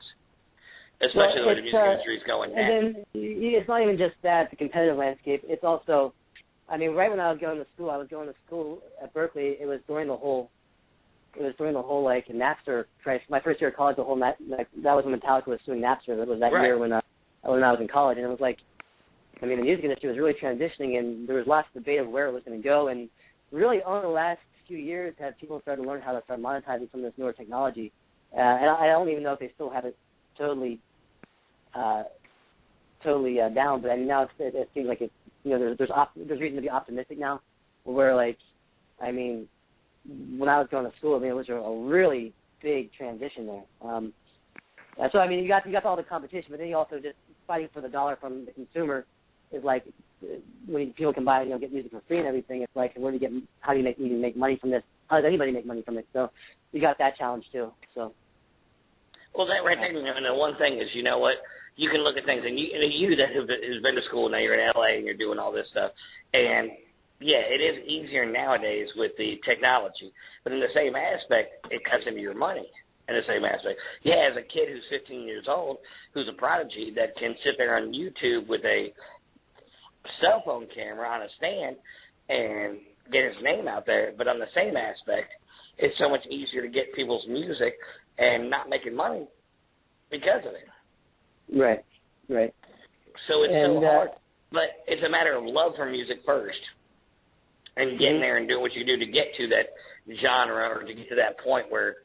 especially when the music industry is going down. And then it's not even just that, the competitive landscape. It's also, right when I was going to school at Berkeley. It was during the whole like Napster crisis. My first year of college, that was when Metallica was suing Napster. That was that right. year when I was in college, and it was like, the music industry was really transitioning, and there was lots of debate of where it was going to go. And really, only the last few years have people started to learn how to start monetizing some of this newer technology. And I don't even know if they still have it totally down. But now it seems like it's there's reason to be optimistic now. Where when I was going to school, it was a really big transition there. So you got all the competition, but then you also just fighting for the dollar from the consumer. Is like when people can buy, get music for free and everything. It's like, how do you even make money from this? How does anybody make money from it? So you got that challenge too. So. Well, that right there, and the one thing is, you know what? You can look at things, and you that who's been to school, now you're in LA and you're doing all this stuff, and yeah, it is easier nowadays with the technology, but in the same aspect, it cuts into your money. In the same aspect, yeah, as a kid who's 15 years old, who's a prodigy that can sit there on YouTube with a cell phone camera on a stand and get his name out there, but on the same aspect, it's so much easier to get people's music and not making money because of it. Right. So it's so hard, but it's a matter of love for music first and getting there and doing what you do to get to that genre or to get to that point where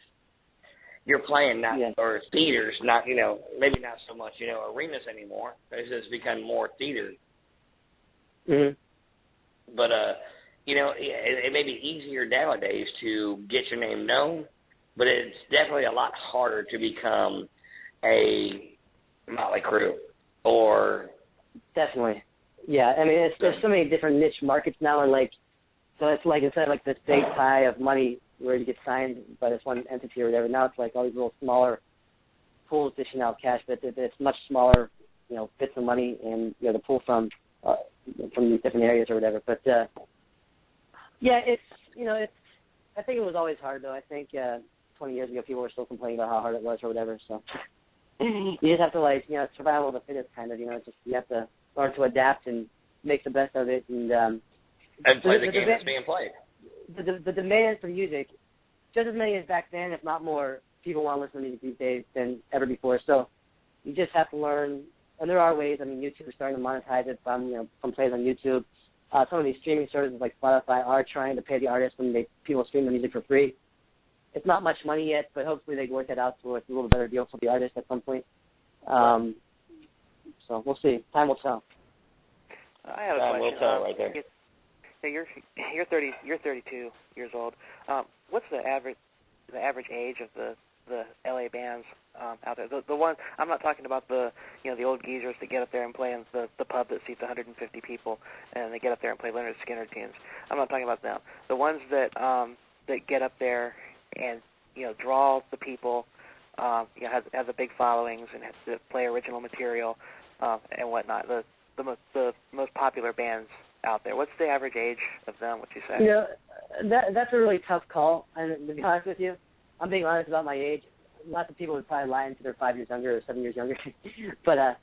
you're playing or theaters, not, maybe not so much, arenas anymore. It's just become more theater. Mm-hmm. But, it may be easier nowadays to get your name known, but it's definitely a lot harder to become a Motley Crue or... Definitely. Yeah, there's so many different niche markets now, and so it's like instead of this big pie of money where you get signed by this one entity or whatever, now it's like all these little smaller pools dishing out cash, but it's much smaller, bits of money and to pull from these different areas or whatever. But it's I think it was always hard though. I think 20 years ago people were still complaining about how hard it was or whatever. So you just have to survival of the fittest kind of. It's just you have to learn to adapt and make the best of it and play the game that's being played. The demand for music, just as many as back then, if not more, people want to listen to music these days than ever before. So you just have to learn, and there are ways. YouTube is starting to monetize it from plays on YouTube. Some of these streaming services like Spotify are trying to pay the artists when people stream the music for free. It's not much money yet, but hopefully they can work that out so it's a little better deal for the artist at some point. So we'll see. Time will tell. I have a question. Time will tell right there. You're 32 years old. What's the average age of the LA bands out there? The one I'm not talking about the old geezers that get up there and play in the pub that seats 150 people and they get up there and play Leonard Skinner tunes. I'm not talking about them. The ones that get up there and draw the people, has a big followings and has to play original material and whatnot. The most popular bands out there. What's the average age of them, would you say? That's a really tough call. And to be honest with you, I'm being honest about my age. Lots of people would probably lie and say they're 5 years younger or 7 years younger, but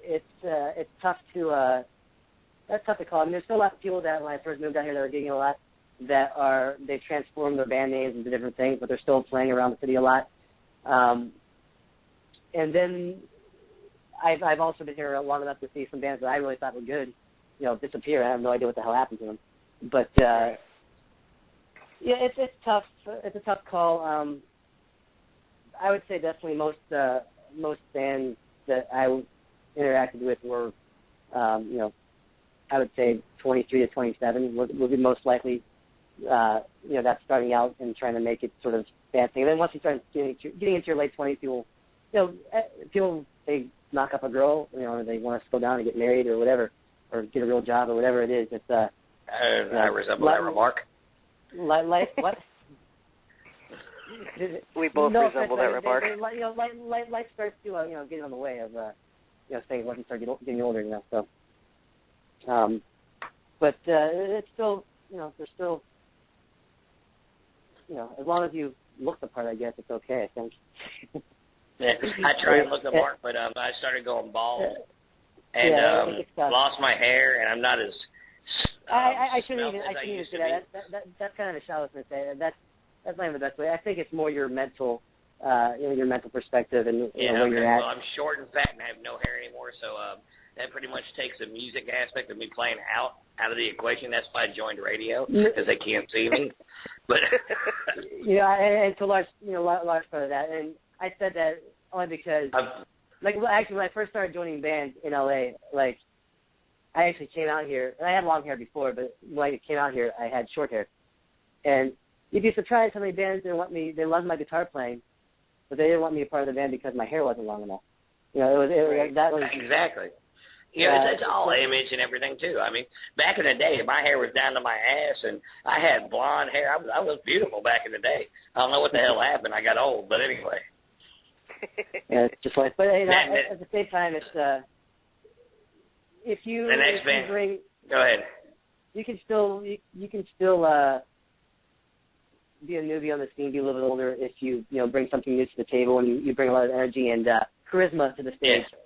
it's tough to that's tough to call. I mean, there's still lots of people that when I first moved down here that were gigging a lot they've transformed their band names into different things, but they're still playing around the city a lot. And then I've also been here long enough to see some bands that I really thought were good, disappear. I have no idea what the hell happened to them. But yeah, it's tough. It's a tough call. I would say definitely most bands that I interacted with were, I would say 23 to 27 would be most likely. That's starting out and trying to make it sort of dancing. And then once you start getting into your late 20s, people they knock up a girl, or they want to slow down and get married or whatever, or get a real job or whatever it is. It's I resemble that remark. What? We both resemble that remark. Life starts to get in the way of things once you start getting older, So, but it's still there's still as long as you look the part, I guess it's okay. I think. Yeah, I try and look the part, but I started going bald and lost my hair, and I'm not as. I shouldn't even say that. That's kind of a shallow thing to say. That's not even the best way. I think it's more your mental, your mental perspective and where you're at. Well, I'm short and fat and I have no hair anymore, so that pretty much takes the music aspect of me playing out of the equation. That's why I joined radio, because they can't see me. But and to large part of that, and I said that only because, actually, when I first started joining bands in LA, I actually came out here, and I had long hair before, but when I came out here, I had short hair, and you'd be surprised how many bands they loved my guitar playing, but they didn't want me a part of the band because my hair wasn't long enough. That was exactly. It's all image and everything too. I mean, back in the day, my hair was down to my ass, and I had blonde hair. I was beautiful back in the day. I don't know what the hell happened. I got old, but anyway. Yeah, it's just like, but at the same time, it's if you the next band. Go ahead. You can still be a newbie on the scene, be a little bit older if you bring something new to the table and you bring a lot of energy and charisma to the stage. Yeah.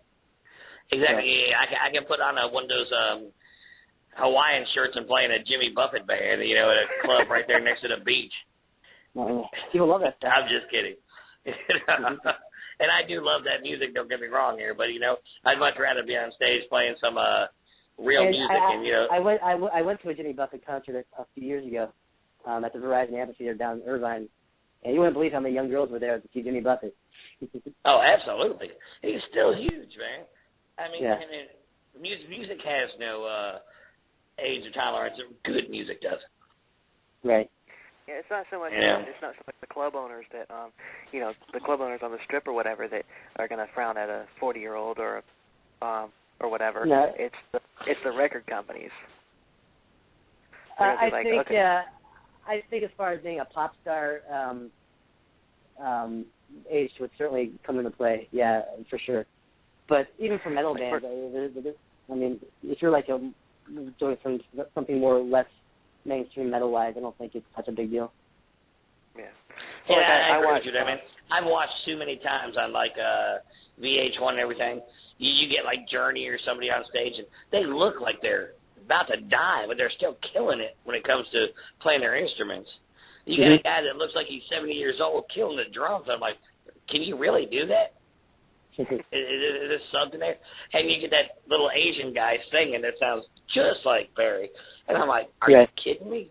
Exactly. Yeah, I can put on one of those Hawaiian shirts and play in a Jimmy Buffett band, at a club right there next to the beach. People love that stuff. I'm just kidding. And I do love that music. Don't get me wrong here, but I'd much rather be on stage playing some real music. I went to a Jimmy Buffett concert a few years ago at the Verizon Amphitheater down in Irvine, and you wouldn't believe how many young girls were there to see Jimmy Buffett. Oh, absolutely. He's still huge, man. I mean, music has no age or tolerance. Good music does. Right. Yeah, it's not so much. It's not so much the club owners that, the club owners on the strip or whatever that are going to frown at a 40-year-old or whatever. No. It's the record companies. I think as far as being a pop star, age would certainly come into play. Yeah, for sure. But even for metal bands, I mean, if you're doing something more or less mainstream metal-wise, I don't think it's such a big deal. Yeah. I agree with you there, man. I've watched too many times on VH1 and everything. You get Journey or somebody on stage, and they look like they're about to die, but they're still killing it when it comes to playing their instruments. You got a guy that looks like he's 70 years old killing the drums. I'm like, can you really do that? Is there something there? And you get that little Asian guy singing that sounds just like Barry. And I'm like, are you kidding me?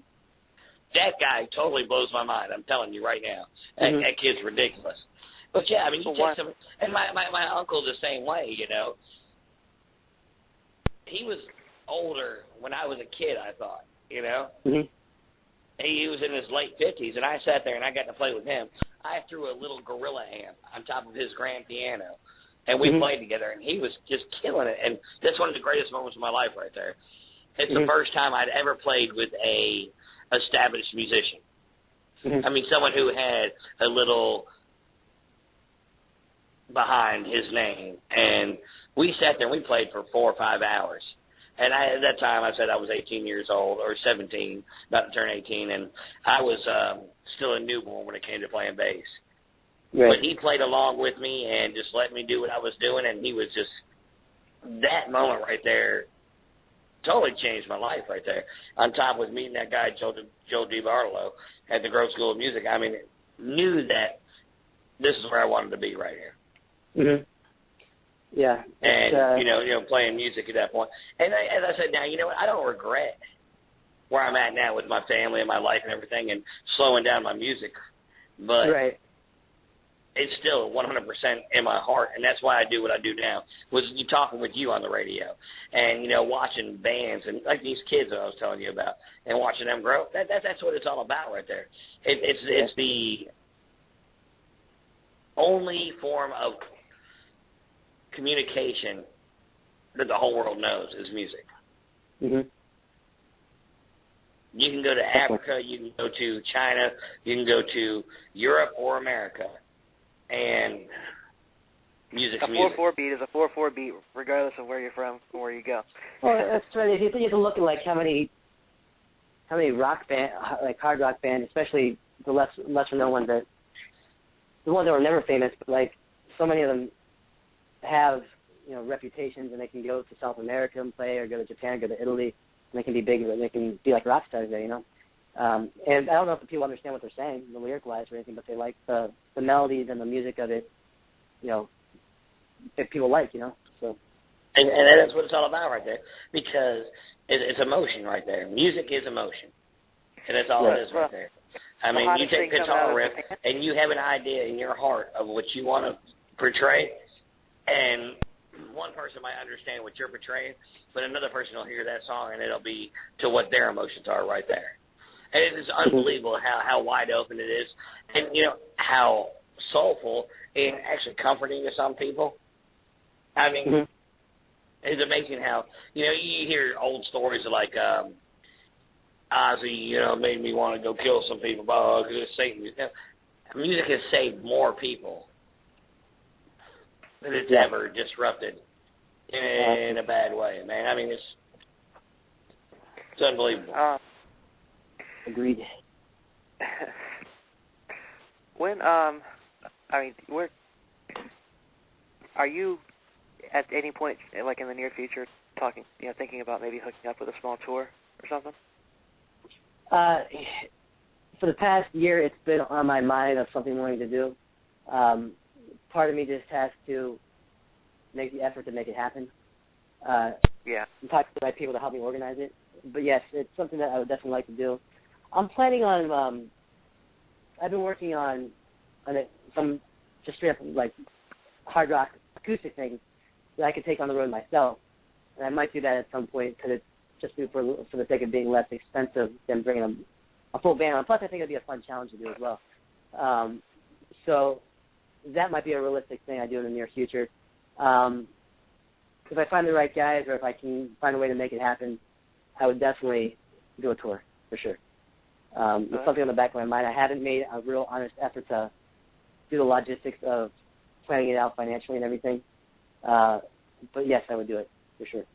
That guy totally blows my mind. I'm telling you right now. That kid's ridiculous. But, yeah, I mean, you take some – and my uncle's the same way, He was older when I was a kid, I thought, He was in his late 50s, and I sat there and I got to play with him. I threw a little gorilla amp on top of his grand piano, and we played together, and he was just killing it. And that's one of the greatest moments of my life right there. It's the first time I'd ever played with a established musician. I mean, someone who had a little behind his name. And we sat there and we played for 4 or 5 hours. And at that time, I said I was 18 years old, or 17, about to turn 18, and I was still a newborn when it came to playing bass. Right. But he played along with me and just let me do what I was doing, and he was just, that moment right there totally changed my life right there. On top with meeting that guy, Joe DiBartolo, at the Grove School of Music, I mean, knew that this is where I wanted to be right here. Mm-hmm. Yeah. And, you know, playing music at that point. And as I said, now, you know what, I don't regret where I'm at now with my family and my life and everything and slowing down my music. But right. It's still 100% in my heart, and that's why I do what I do now, was you talking with you on the radio and, you know, watching bands and like these kids that I was telling you about and watching them grow. That's what it's all about right there. It's the only form of communication that the whole world knows is music. Mm-hmm. You can go to Africa, you can go to China, you can go to Europe or America, and music's music. A 4/4 beat is a 4/4 beat, regardless of where you're from or where you go. Well, that's right. If you think you can look at like how many rock band, like hard rock bands, especially the lesser known ones, that the ones that were never famous, but like so many of them have, you know, reputations, and they can go to South America and play, or go to Japan, go to Italy, and they can be big, they can be like rock stars there, you know. And I don't know if the people understand what they're saying, the lyric-wise or anything, but they like the melodies and the music of it, you know, that people like, you know. So. And that's what it's all about right there, because it's emotion right there. Music is emotion, and that's all it is right there. I mean, you take a guitar riff, and you have an idea in your heart of what you want to portray, and one person might understand what you're portraying, but another person will hear that song, and it'll be to what their emotions are right there. And it is unbelievable how wide open it is, and, you know, how soulful and actually comforting to some people. I mean, it's amazing how, you know, you hear old stories of like Ozzy, you know, made me want to go kill some people. Oh, because it's Satan. You know, music has saved more people than it's ever disrupted in a bad way, man. I mean, it's unbelievable. Agreed. When I mean, are you at any point, like in the near future, thinking about maybe hooking up with a small tour or something? For the past year, it's been on my mind of something I'm wanting to do. Part of me just has to make the effort to make it happen. I'm talking to the right people to help me organize it. But yes, it's something that I would definitely like to do. I'm planning on. I've been working on some just straight up like hard rock acoustic things that I could take on the road myself, and I might do that at some point because it's just for the sake of being less expensive than bringing a full band on. Plus, I think it'd be a fun challenge to do as well. So that might be a realistic thing I do in the near future. If I find the right guys, or if I can find a way to make it happen, I would definitely do a tour for sure. It's something on the back of my mind. I haven't made a real honest effort to do the logistics of planning it out financially and everything. But yes, I would do it for sure.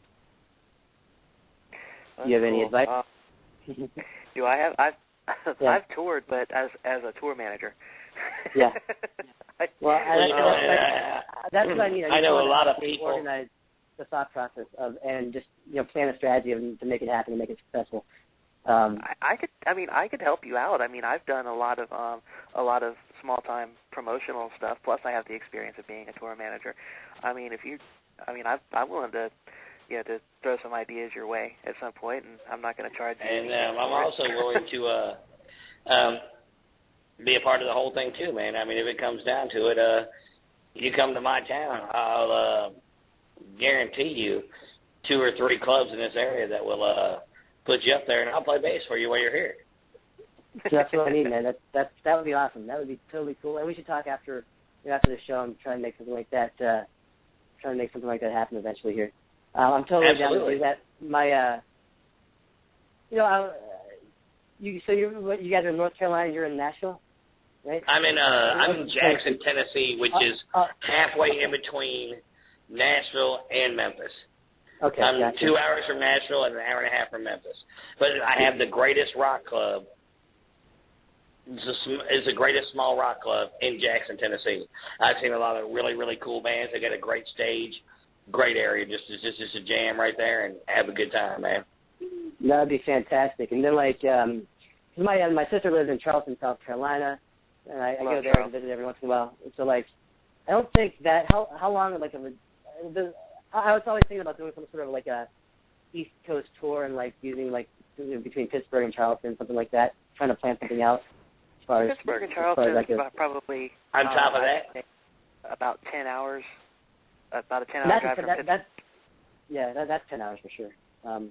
Do you have any advice? Do I have? I've toured, but as a tour manager. Yeah. That's what I mean. I know a lot of people organize the thought process of, and just, you know, plan a strategy to make it happen and make it successful. I could help you out. I mean, I've done a lot of small time promotional stuff. Plus, I have the experience of being a tour manager. I mean, I'm willing to, to throw some ideas your way at some point, and I'm not going to charge you. And I'm also willing to be a part of the whole thing too, man. I mean, if it comes down to it, you come to my town, I'll guarantee you 2 or 3 clubs in this area that will put you up there, and I'll play bass for you while you're here. That's what I need, man. That would be awesome. That would be totally cool. And we should talk after the show. I'm trying to make something like that. Happen eventually here. I'm totally down to do that. My, you guys are in North Carolina. You're in Nashville, right? I'm in Jackson, Tennessee, which is halfway in between Nashville and Memphis. Okay, I'm gotcha. 2 hours from Nashville and an hour and a half from Memphis. But I have the greatest rock club. It's the greatest small rock club in Jackson, Tennessee. I've seen a lot of really, really cool bands. They got a great stage, great area, just a jam right there, and have a good time, man. That would be fantastic. And then, like, my sister lives in Charleston, South Carolina, and I go there and visit every once in a while. So, like, I don't think that how long like I was always thinking about doing some sort of like a East Coast tour and like using like between Pittsburgh and Charleston, something like that, trying to plan something out. As far as Pittsburgh and Charleston is probably on top of that about 10 hours, about a 10-hour drive from Pittsburgh. That's 10 hours for sure. I'm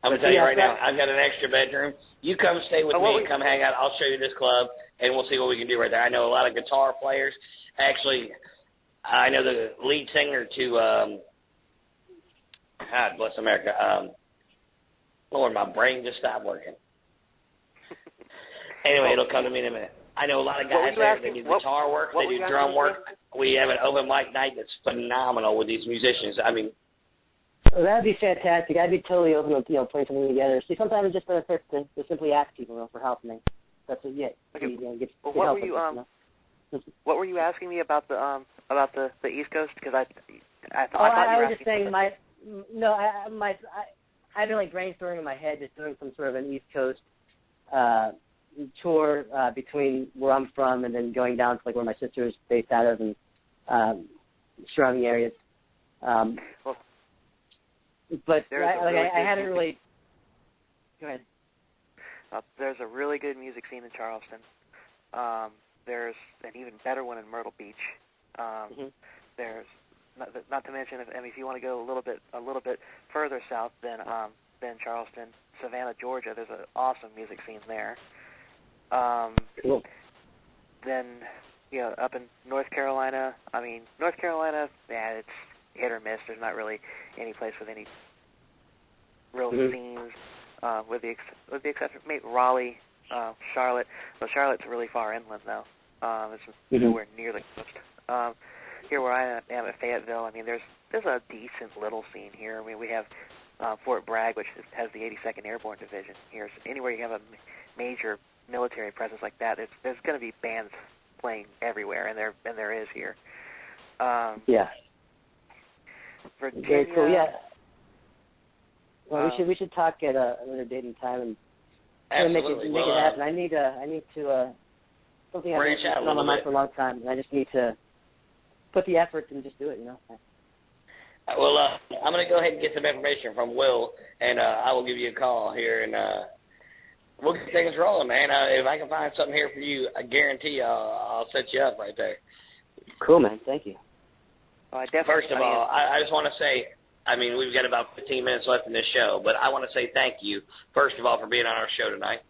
going to tell you right now, I've got an extra bedroom. You come stay with me and come hang out. I'll show you this club, and we'll see what we can do right there. I know a lot of guitar players. Actually, I know the lead singer to, God bless America. Lord, my brain just stopped working. Anyway, it'll come to me in a minute. I know a lot of guys there. They do guitar work. They do drum work. We have an open mic night that's phenomenal with these musicians. I mean, well, that'd be fantastic. I'd be totally open to putting something together. See, sometimes it's just benefits to simply ask people for help, and that's what you get. Okay. What were you asking me about the East Coast? Because I thought I you were was just saying I've been like brainstorming in my head, just doing some sort of an East Coast tour between where I'm from and then going down to like where my sister is based out of and surrounding areas. But I hadn't really. Go ahead. There's a really good music scene in Charleston. There's an even better one in Myrtle Beach. There's not to mention if you want to go a little bit further south than Charleston, Savannah, Georgia. There's an awesome music scene there. Cool. Then up in North Carolina. I mean, North Carolina, it's hit or miss. There's not really any place with any real scenes, with the exception of maybe Raleigh, Charlotte. Well, Charlotte's really far inland though. It's nowhere near the coast. Here where I am at Fayetteville, I mean, there's a decent little scene here. I mean, we have Fort Bragg, which has the 82nd Airborne Division here. So anywhere you have a major military presence like that, there's going to be bands playing everywhere, and there is here. Virginia. Very cool. Yeah. Well, we should talk at another date and time and make it happen. I need to something I've been on my mind for a long time, and I just need to put the effort and just do it. Well, I'm going to go ahead and get some information from Will, and I will give you a call here, and we'll get things rolling, man. If I can find something here for you, I guarantee I'll set you up right there. Cool, man. Thank you. First of all, I just want to say, I mean, we've got about 15 minutes left in this show, but I want to say thank you, first of all, for being on our show tonight.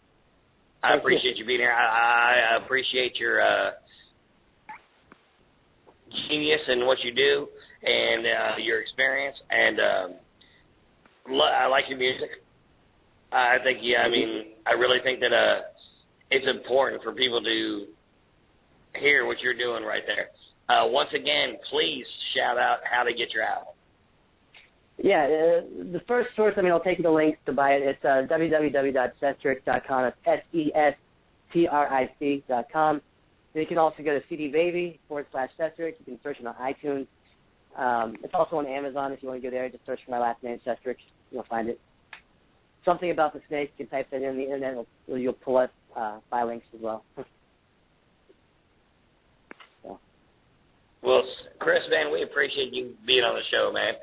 I appreciate you being here. I appreciate your genius in what you do and your experience, and I like your music. I think, I really think that it's important for people to hear what you're doing right there. Once again, please shout out how to get your album. Yeah, the first source, I'll take you the links to buy it. It's www.sestric.com. It's SESTRIC.com. You can also go to cdbaby/Sestric. You can search it on iTunes. It's also on Amazon if you want to go there. Just search for my last name, Sestric. You'll find it. Something about the snake, you can type that in the internet. You'll pull up buy links as well. Well, Chris, man, we appreciate you being on the show, man.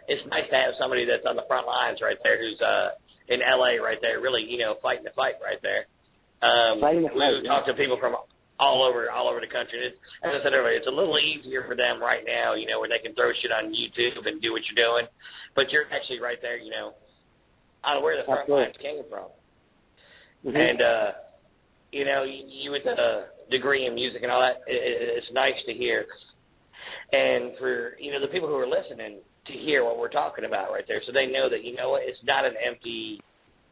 It's nice to have somebody that's on the front lines right there who's in L.A. right there, really, fighting the fight right there. We talk to people from all over the country. As I said earlier, it's a little easier for them right now, where they can throw shit on YouTube and do what you're doing. But you're actually right there, on where the front lines came from. And, you with a degree in music and all that, it's nice to hear. And for, the people who are listening to hear what we're talking about right there, so they know that, it's not an empty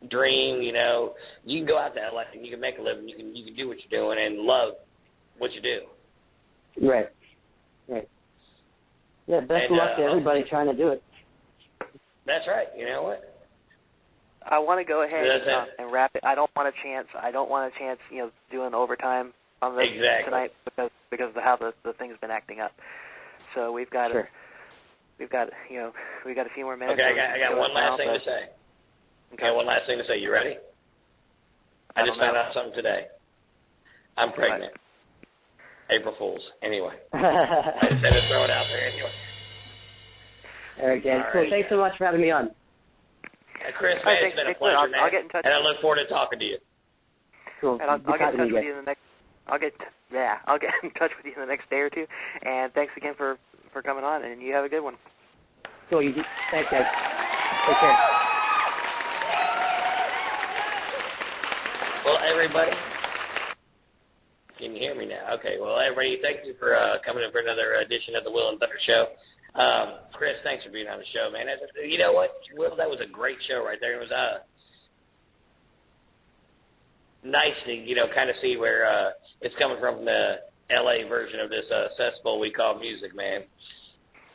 dream, you can go out to LA and you can make a living, you can do what you're doing and love what you do. Right. Yeah, best of luck to everybody trying to do it. That's right. You know what? I want to go ahead and wrap it. I don't want a chance, doing overtime on this tonight because of how the thing's been acting up. So we've got a few more minutes. Okay, I got one last thing to say. Okay, one last thing to say. You ready? I just found out something today. I'm pregnant. April Fool's. Anyway. I just had to throw it out there anyway. Eric, cool. Thanks so much for having me on. Chris, man, it's been a pleasure, man. I'll get in touch. And I look forward to talking to you. Cool. And I'll get in touch with you in the next. I'll get in touch with you in the next day or two. And thanks again for coming on. And you have a good one. Cool. Thanks, guys. Take care. Well, everybody, can you hear me now? Okay. Well, everybody, thank you for coming in for another edition of the Will and Thunder Show. Chris, thanks for being on the show, man. You know what, Will, that was a great show right there. It was nice to, kind of see where it's coming from, the L.A. version of this cesspool we call music, man.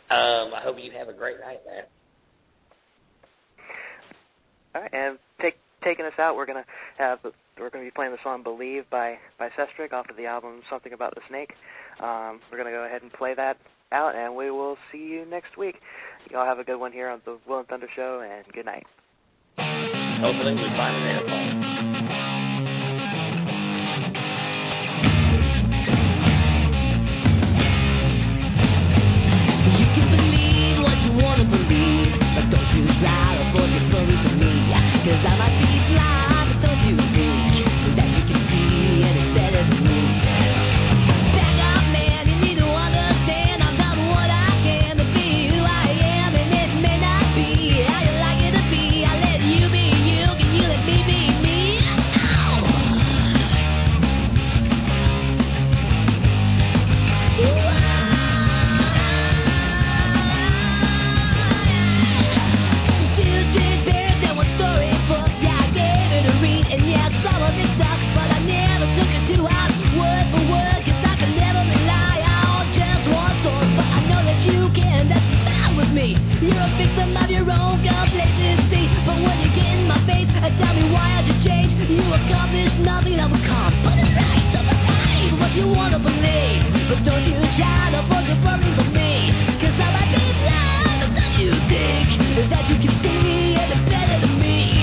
I hope you have a great night, man. All right, and taking us out, we're gonna be playing the song "Believe" by Sestric off of the album "Something About the Snake." We're gonna go ahead and play that out, and we will see you next week. Y'all have a good one here on the Will and Thunder Show, and good night. Hopefully we find an airplane. You can believe what you want to believe, but don't you try to force your story to me. 'Cause I might be blind, but don't you think that you can see any better than me? Back up, man, you need to understand I've done what I can to be who I am, and it may not be how you like it to be. I let you be you, can you let me be me? You're a victim of your own complacency, but when you get in my face, tell me why had you changed? You accomplished nothing that was calm, but it's right, so believe what you want to believe, but don't you try to force your worries on me, 'cause I might be blind, but don't you think that you can see me any better than me?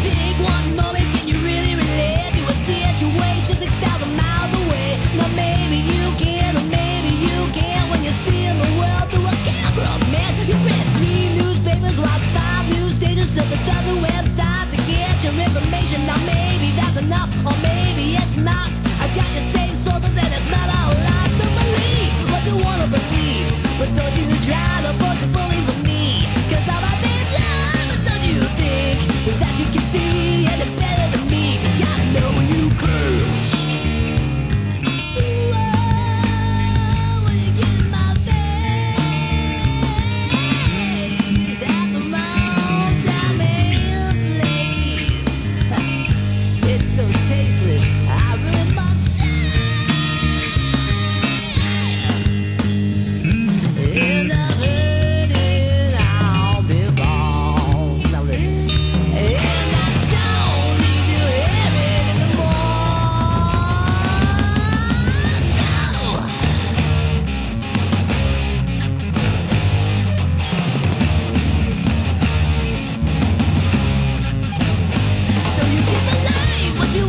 Think one moment, can you really relate to a situation 6,000 miles away? Now maybe you can, or maybe you can't when you see the world through a camera, man. You read 3 newspapers, watch 5 news stations, surf a dozen websites to get your information. Now maybe that's enough, or maybe it's not. I got your same sources and it's not all lies. So believe what you want to believe, but don't you try to force your belief on me, 'cause I might be blind, but don't you think that you can see any better than me? 'Cause I know you could. You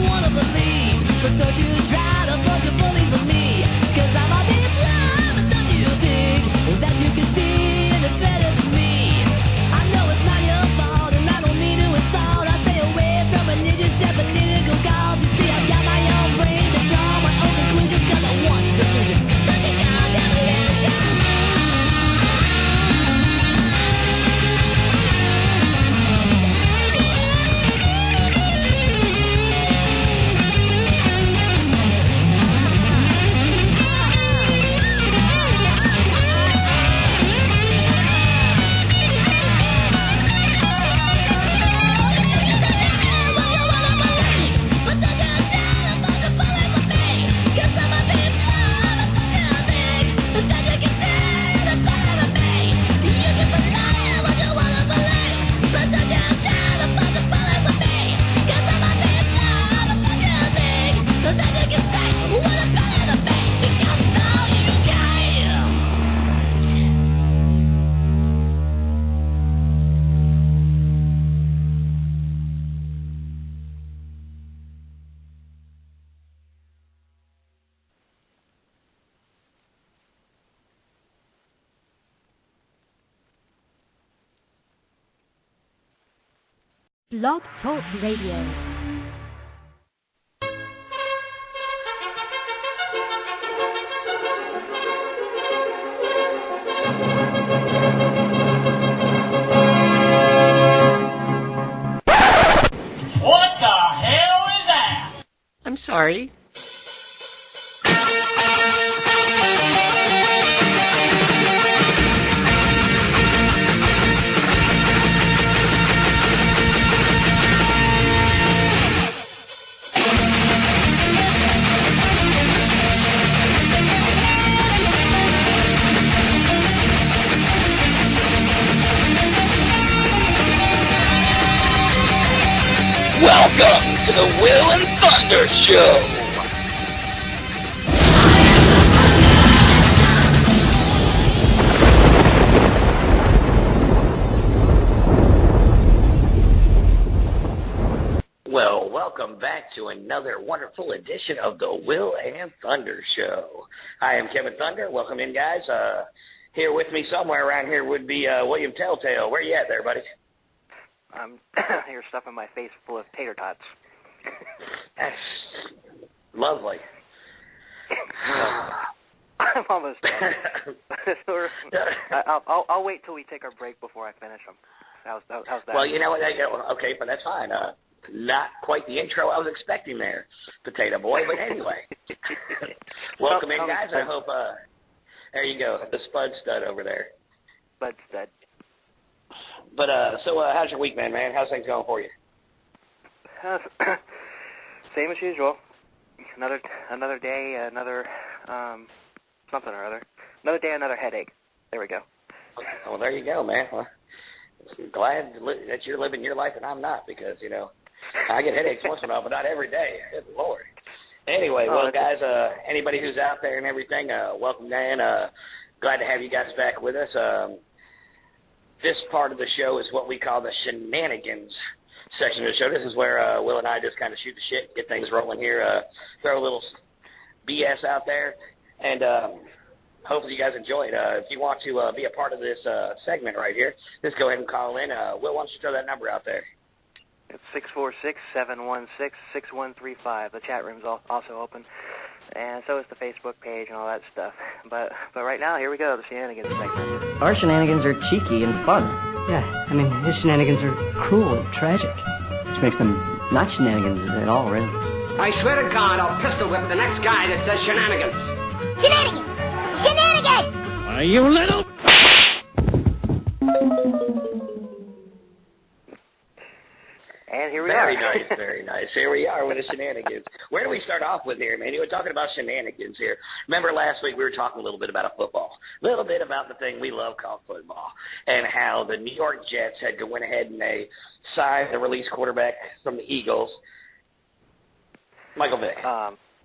Blog Talk Radio. I'm sorry. Welcome to the Will and Thunder Show. Well, welcome back to another wonderful edition of the Will and Thunder Show. I am Kevin Thunder. Welcome in, guys. Here with me somewhere around here would be William Telltale. Where you at there, buddy? I'm here stuffing my face full of tater tots. That's lovely. I'm almost done. I'll wait till we take our break before I finish them. How's that? Well, you know what? Okay, but that's fine. Not quite the intro I was expecting there, Potato Boy, but anyway. Welcome in, guys. I hope, there you go, the Spud Stud over there. Spud Stud. But, so how's your week, man? How's things going for you? Same as usual. Another day, another something or other. Another day, another headache. There we go. Well, there you go, man. Well, I'm glad that you're living your life and I'm not, because, you know, I get headaches once in a while, but not every day. Good Lord. Anyway, well, guys, anybody who's out there and everything, welcome in. Glad to have you guys back with us. This part of the show is what we call the shenanigans section of the show. This is where Will and I just kind of shoot the shit, get things rolling here, throw a little BS out there, and hopefully you guys enjoy it. If you want to be a part of this segment right here, just go ahead and call in. Will, why don't you throw that number out there? It's 646-716-6135. The chat room's also open, and so is the Facebook page and all that stuff. But right now, here we go, the shenanigans segment. Our shenanigans are cheeky and fun. Yeah, I mean, his shenanigans are cruel and tragic, which makes them not shenanigans at all, really. I swear to God, I'll pistol whip the next guy that says shenanigans. Shenanigans! Shenanigans! Are you little... And here we are. Very nice, very nice. Here we are with the shenanigans. Where do we start off with here, man? You were talking about shenanigans here. Remember last week we were talking a little bit about football, a little bit about the thing we love called football, and how the New York Jets had went ahead and they signed the release quarterback from the Eagles, Michael Vick.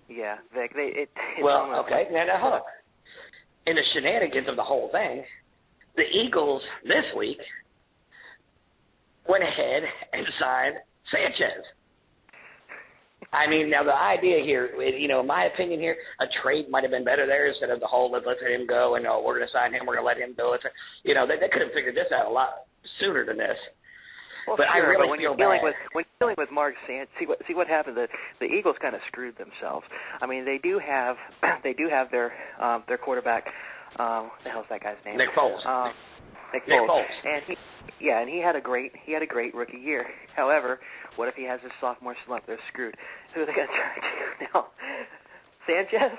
Yeah, Vick. Well, okay. Now hold on. In the shenanigans of the whole thing, the Eagles this week went ahead and signed Sanchez. I mean, now the idea here, you know, in my opinion here, a trade might have been better there instead of the whole let's let him go and we're going to sign him, we're going to let him go. You know, they could have figured this out a lot sooner than this. Well, but sure, I really when feel you're dealing bad. when you're dealing with Mark Sanchez, see what happened. The Eagles kind of screwed themselves. I mean, they do have their quarterback. What the hell's that guy's name? Nick Foles. Nick Foles. And he had a great rookie year. However, what if he has his sophomore slump? They're screwed. Who are they going to turn to now? Sanchez?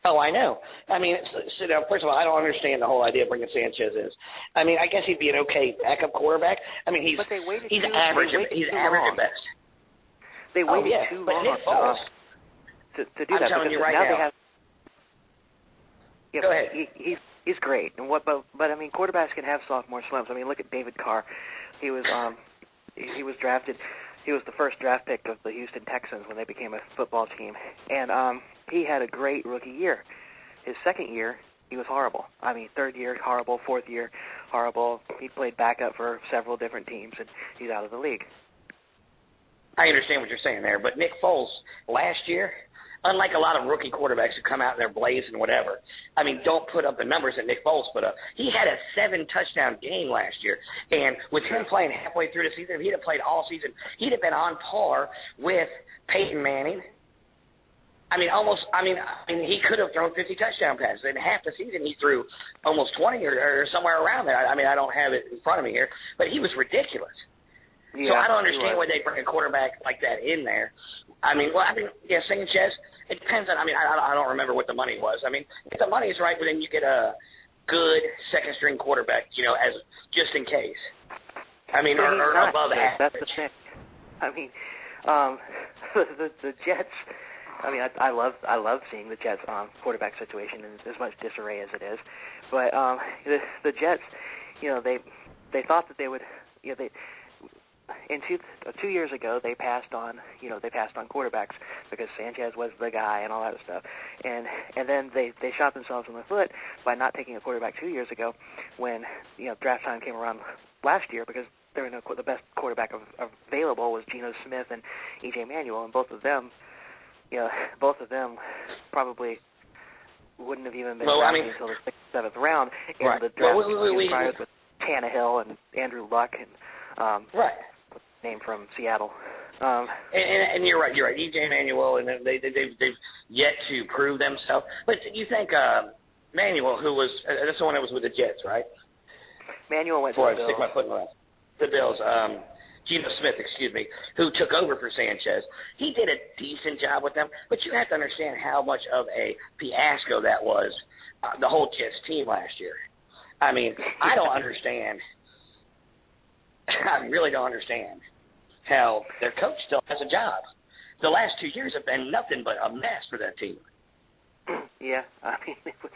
Oh, I know. I mean, so now, first of all, I don't understand the whole idea of bringing Sanchez in. I mean, I guess he'd be an okay backup quarterback. I mean, he's average. He's average at best. They waited too long to do that. I'm telling you right now. They have, go ahead. He's great, and but I mean, quarterbacks can have sophomore slumps. I mean, look at David Carr. He was drafted. He was the first draft pick of the Houston Texans when they became a football team, and he had a great rookie year. His second year, he was horrible. I mean, third year horrible, fourth year horrible. He played backup for several different teams, and he's out of the league. I understand what you're saying there, but Nick Foles last year, unlike a lot of rookie quarterbacks who come out and they're blazing whatever, I mean, don't put up the numbers that Nick Foles put up. He had a 7-touchdown game last year, and with him playing halfway through the season, if he'd have played all season, he'd have been on par with Peyton Manning. He could have thrown 50 touchdown passes. In half the season, he threw almost 20 or somewhere around there. I don't have it in front of me here, but he was ridiculous. Yeah, so I don't understand why they bring a quarterback like that in there. Sanchez, it depends on, I don't remember what the money was. If the money is right, then you get a good second-string quarterback, as just in case. Or above average. That's the thing. The Jets, I love seeing the Jets quarterback situation in as much disarray as it is. But the Jets, they thought that they would, two years ago, they passed on quarterbacks because Sanchez was the guy and all that stuff, and then they shot themselves in the foot by not taking a quarterback 2 years ago when draft time came around last year, because the best quarterback available was Geno Smith and E.J. Manuel, and both of them probably wouldn't have even been drafted until the 6th, 7th round in the draft prior with Tannehill and Andrew Luck and name from Seattle. And you're right. E.J. Manuel, and they've yet to prove themselves. But you think Manuel, who was that's the one that was with the Jets, right? Manuel went Before to the Bills. Stick my foot in the Bills. Geno Smith, who took over for Sanchez. He did a decent job with them, but you have to understand how much of a fiasco that was, the whole Jets team last year. I don't understand. I really don't understand how their coach still has a job. The last 2 years have been nothing but a mess for that team. Yeah, it was.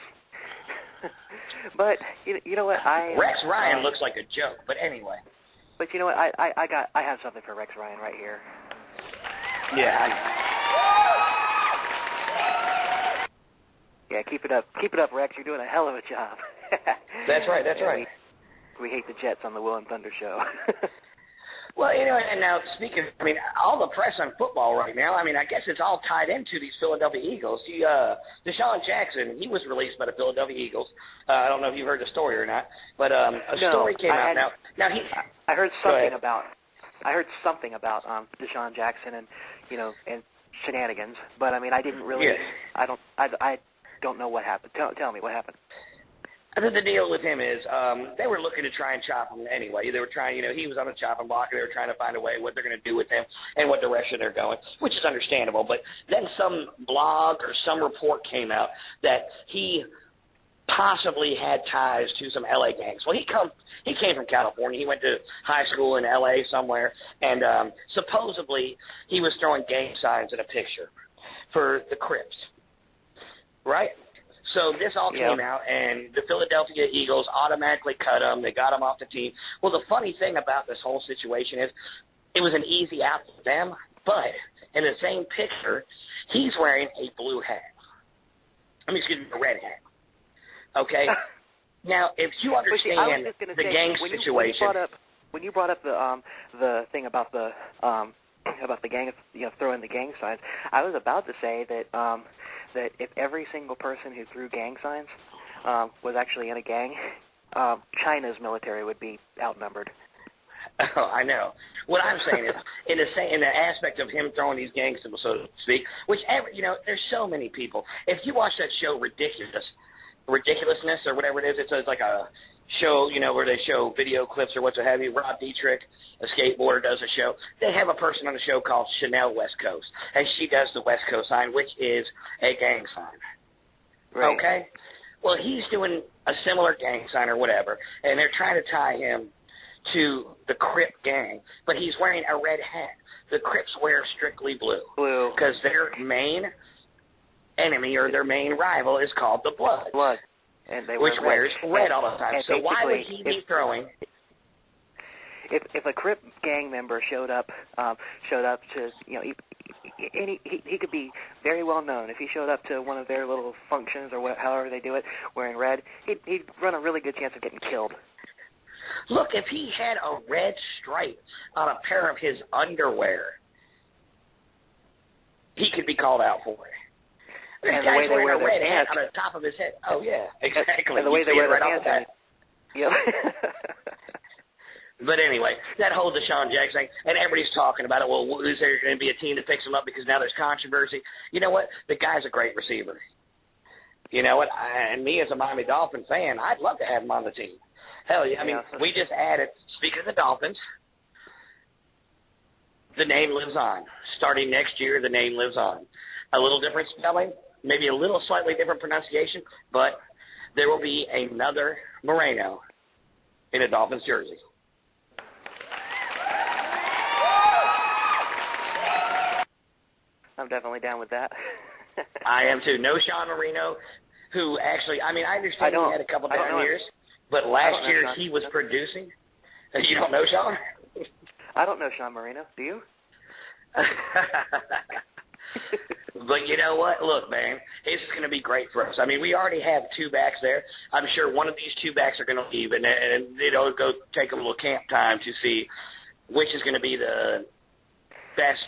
But you know what? Rex Ryan looks like a joke, but anyway. But you know what? I have something for Rex Ryan right here. Yeah. Yeah, keep it up, Rex. You're doing a hell of a job. That's right. We hate the Jets on the Will and Thunder show. Well, and now speaking, all the press on football right now, I guess it's all tied into these Philadelphia Eagles. Deshaun Jackson, he was released by the Philadelphia Eagles. I don't know if you heard the story or not, but story came out now. I heard something about Deshaun Jackson and shenanigans, but I didn't really. Yeah. I don't know what happened. Tell me what happened. I think the deal with him is they were looking to try and chop him anyway. They were trying, he was on the chopping block, and they were trying to find a way what they're going to do with him and what direction they're going, which is understandable. But then some blog or some report came out that he possibly had ties to some L.A. gangs. Well, he came from California. He went to high school in L.A. somewhere, and supposedly he was throwing gang signs in a picture for the Crips, right? So this all came out, and the Philadelphia Eagles automatically cut him. They got him off the team. Well, the funny thing about this whole situation is it was an easy out for them, but in the same picture, he's wearing a blue hat. A red hat. Okay? Now, if you understand the gang situation. When you brought up the thing about the gang, throwing the gang signs, I was about to say that that if every single person who threw gang signs was actually in a gang, China's military would be outnumbered. Oh, I know. What I'm saying is, in the aspect of him throwing these gang symbols, so to speak, there's so many people. If you watch that show, Ridiculousness or whatever it is, it's like a show, where they show video clips or what have you. Rob Dietrich, a skateboarder, does a show. They have a person on the show called Chanel West Coast, and she does the West Coast sign, which is a gang sign. Right. Okay? Well, he's doing a similar gang sign or whatever, and they're trying to tie him to the Crip gang, but he's wearing a red hat. The Crips wear strictly blue. Because their main enemy or their main rival is called the Blood. And they wears red all the time. So why would he be throwing? If a Crip gang member showed up to he could be very well known. If he showed up to one of their little functions or however they do it, wearing red, he'd run a really good chance of getting killed. Look, if he had a red stripe on a pair of his underwear, he could be called out for it. This And the guy's way they wearing wear a red their hat pants. on the top of his head. Oh, yeah, exactly. And the way You they see wear it their right off pants. the bat. Yep. But anyway, that whole Deshaun Jackson thing, and everybody's talking about it. Well, is there going to be a team that picks him up because now there's controversy? You know what? The guy's a great receiver. You know what? And me as a Miami Dolphin fan, I'd love to have him on the team. Hell yeah. I mean, we just added, speaking of the Dolphins, the name lives on. Starting next year, the name lives on. A little different spelling, maybe a little slightly different pronunciation, but there will be another Moreno in a Dolphins jersey. I'm definitely down with that. I am too. No Sean Marino, who actually, I mean, I understand he had a couple down years, but last year he was producing. You don't know Sean? I don't know Sean Marino. Do you? But you know what? Look, man, this is going to be great for us. I mean, we already have two backs there. I'm sure one of these two backs are going to leave, and it'll go take a little camp time to see which is going to be the best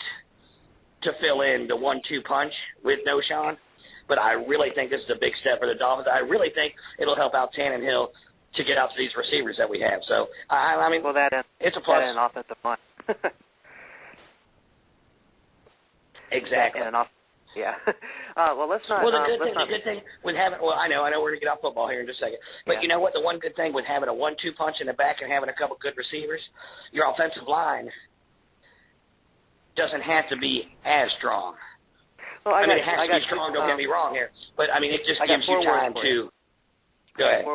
to fill in the 1-2 punch with no Sean. But I really think this is a big step for the Dolphins. I really think it'll help out Tannenhill to get out to these receivers that we have. So, I mean, well, it's a plus. That and offensive line. Exactly. Yeah. Well, let's not. Well, the good thing with having, well, I know we're going to get off football here in just a second. But you know what? The one good thing with having a 1-2 punch in the back and having a couple good receivers, your offensive line doesn't have to be as strong. Well, it has to be strong, don't get me wrong here. But, I mean, it just gives you time to. Go ahead.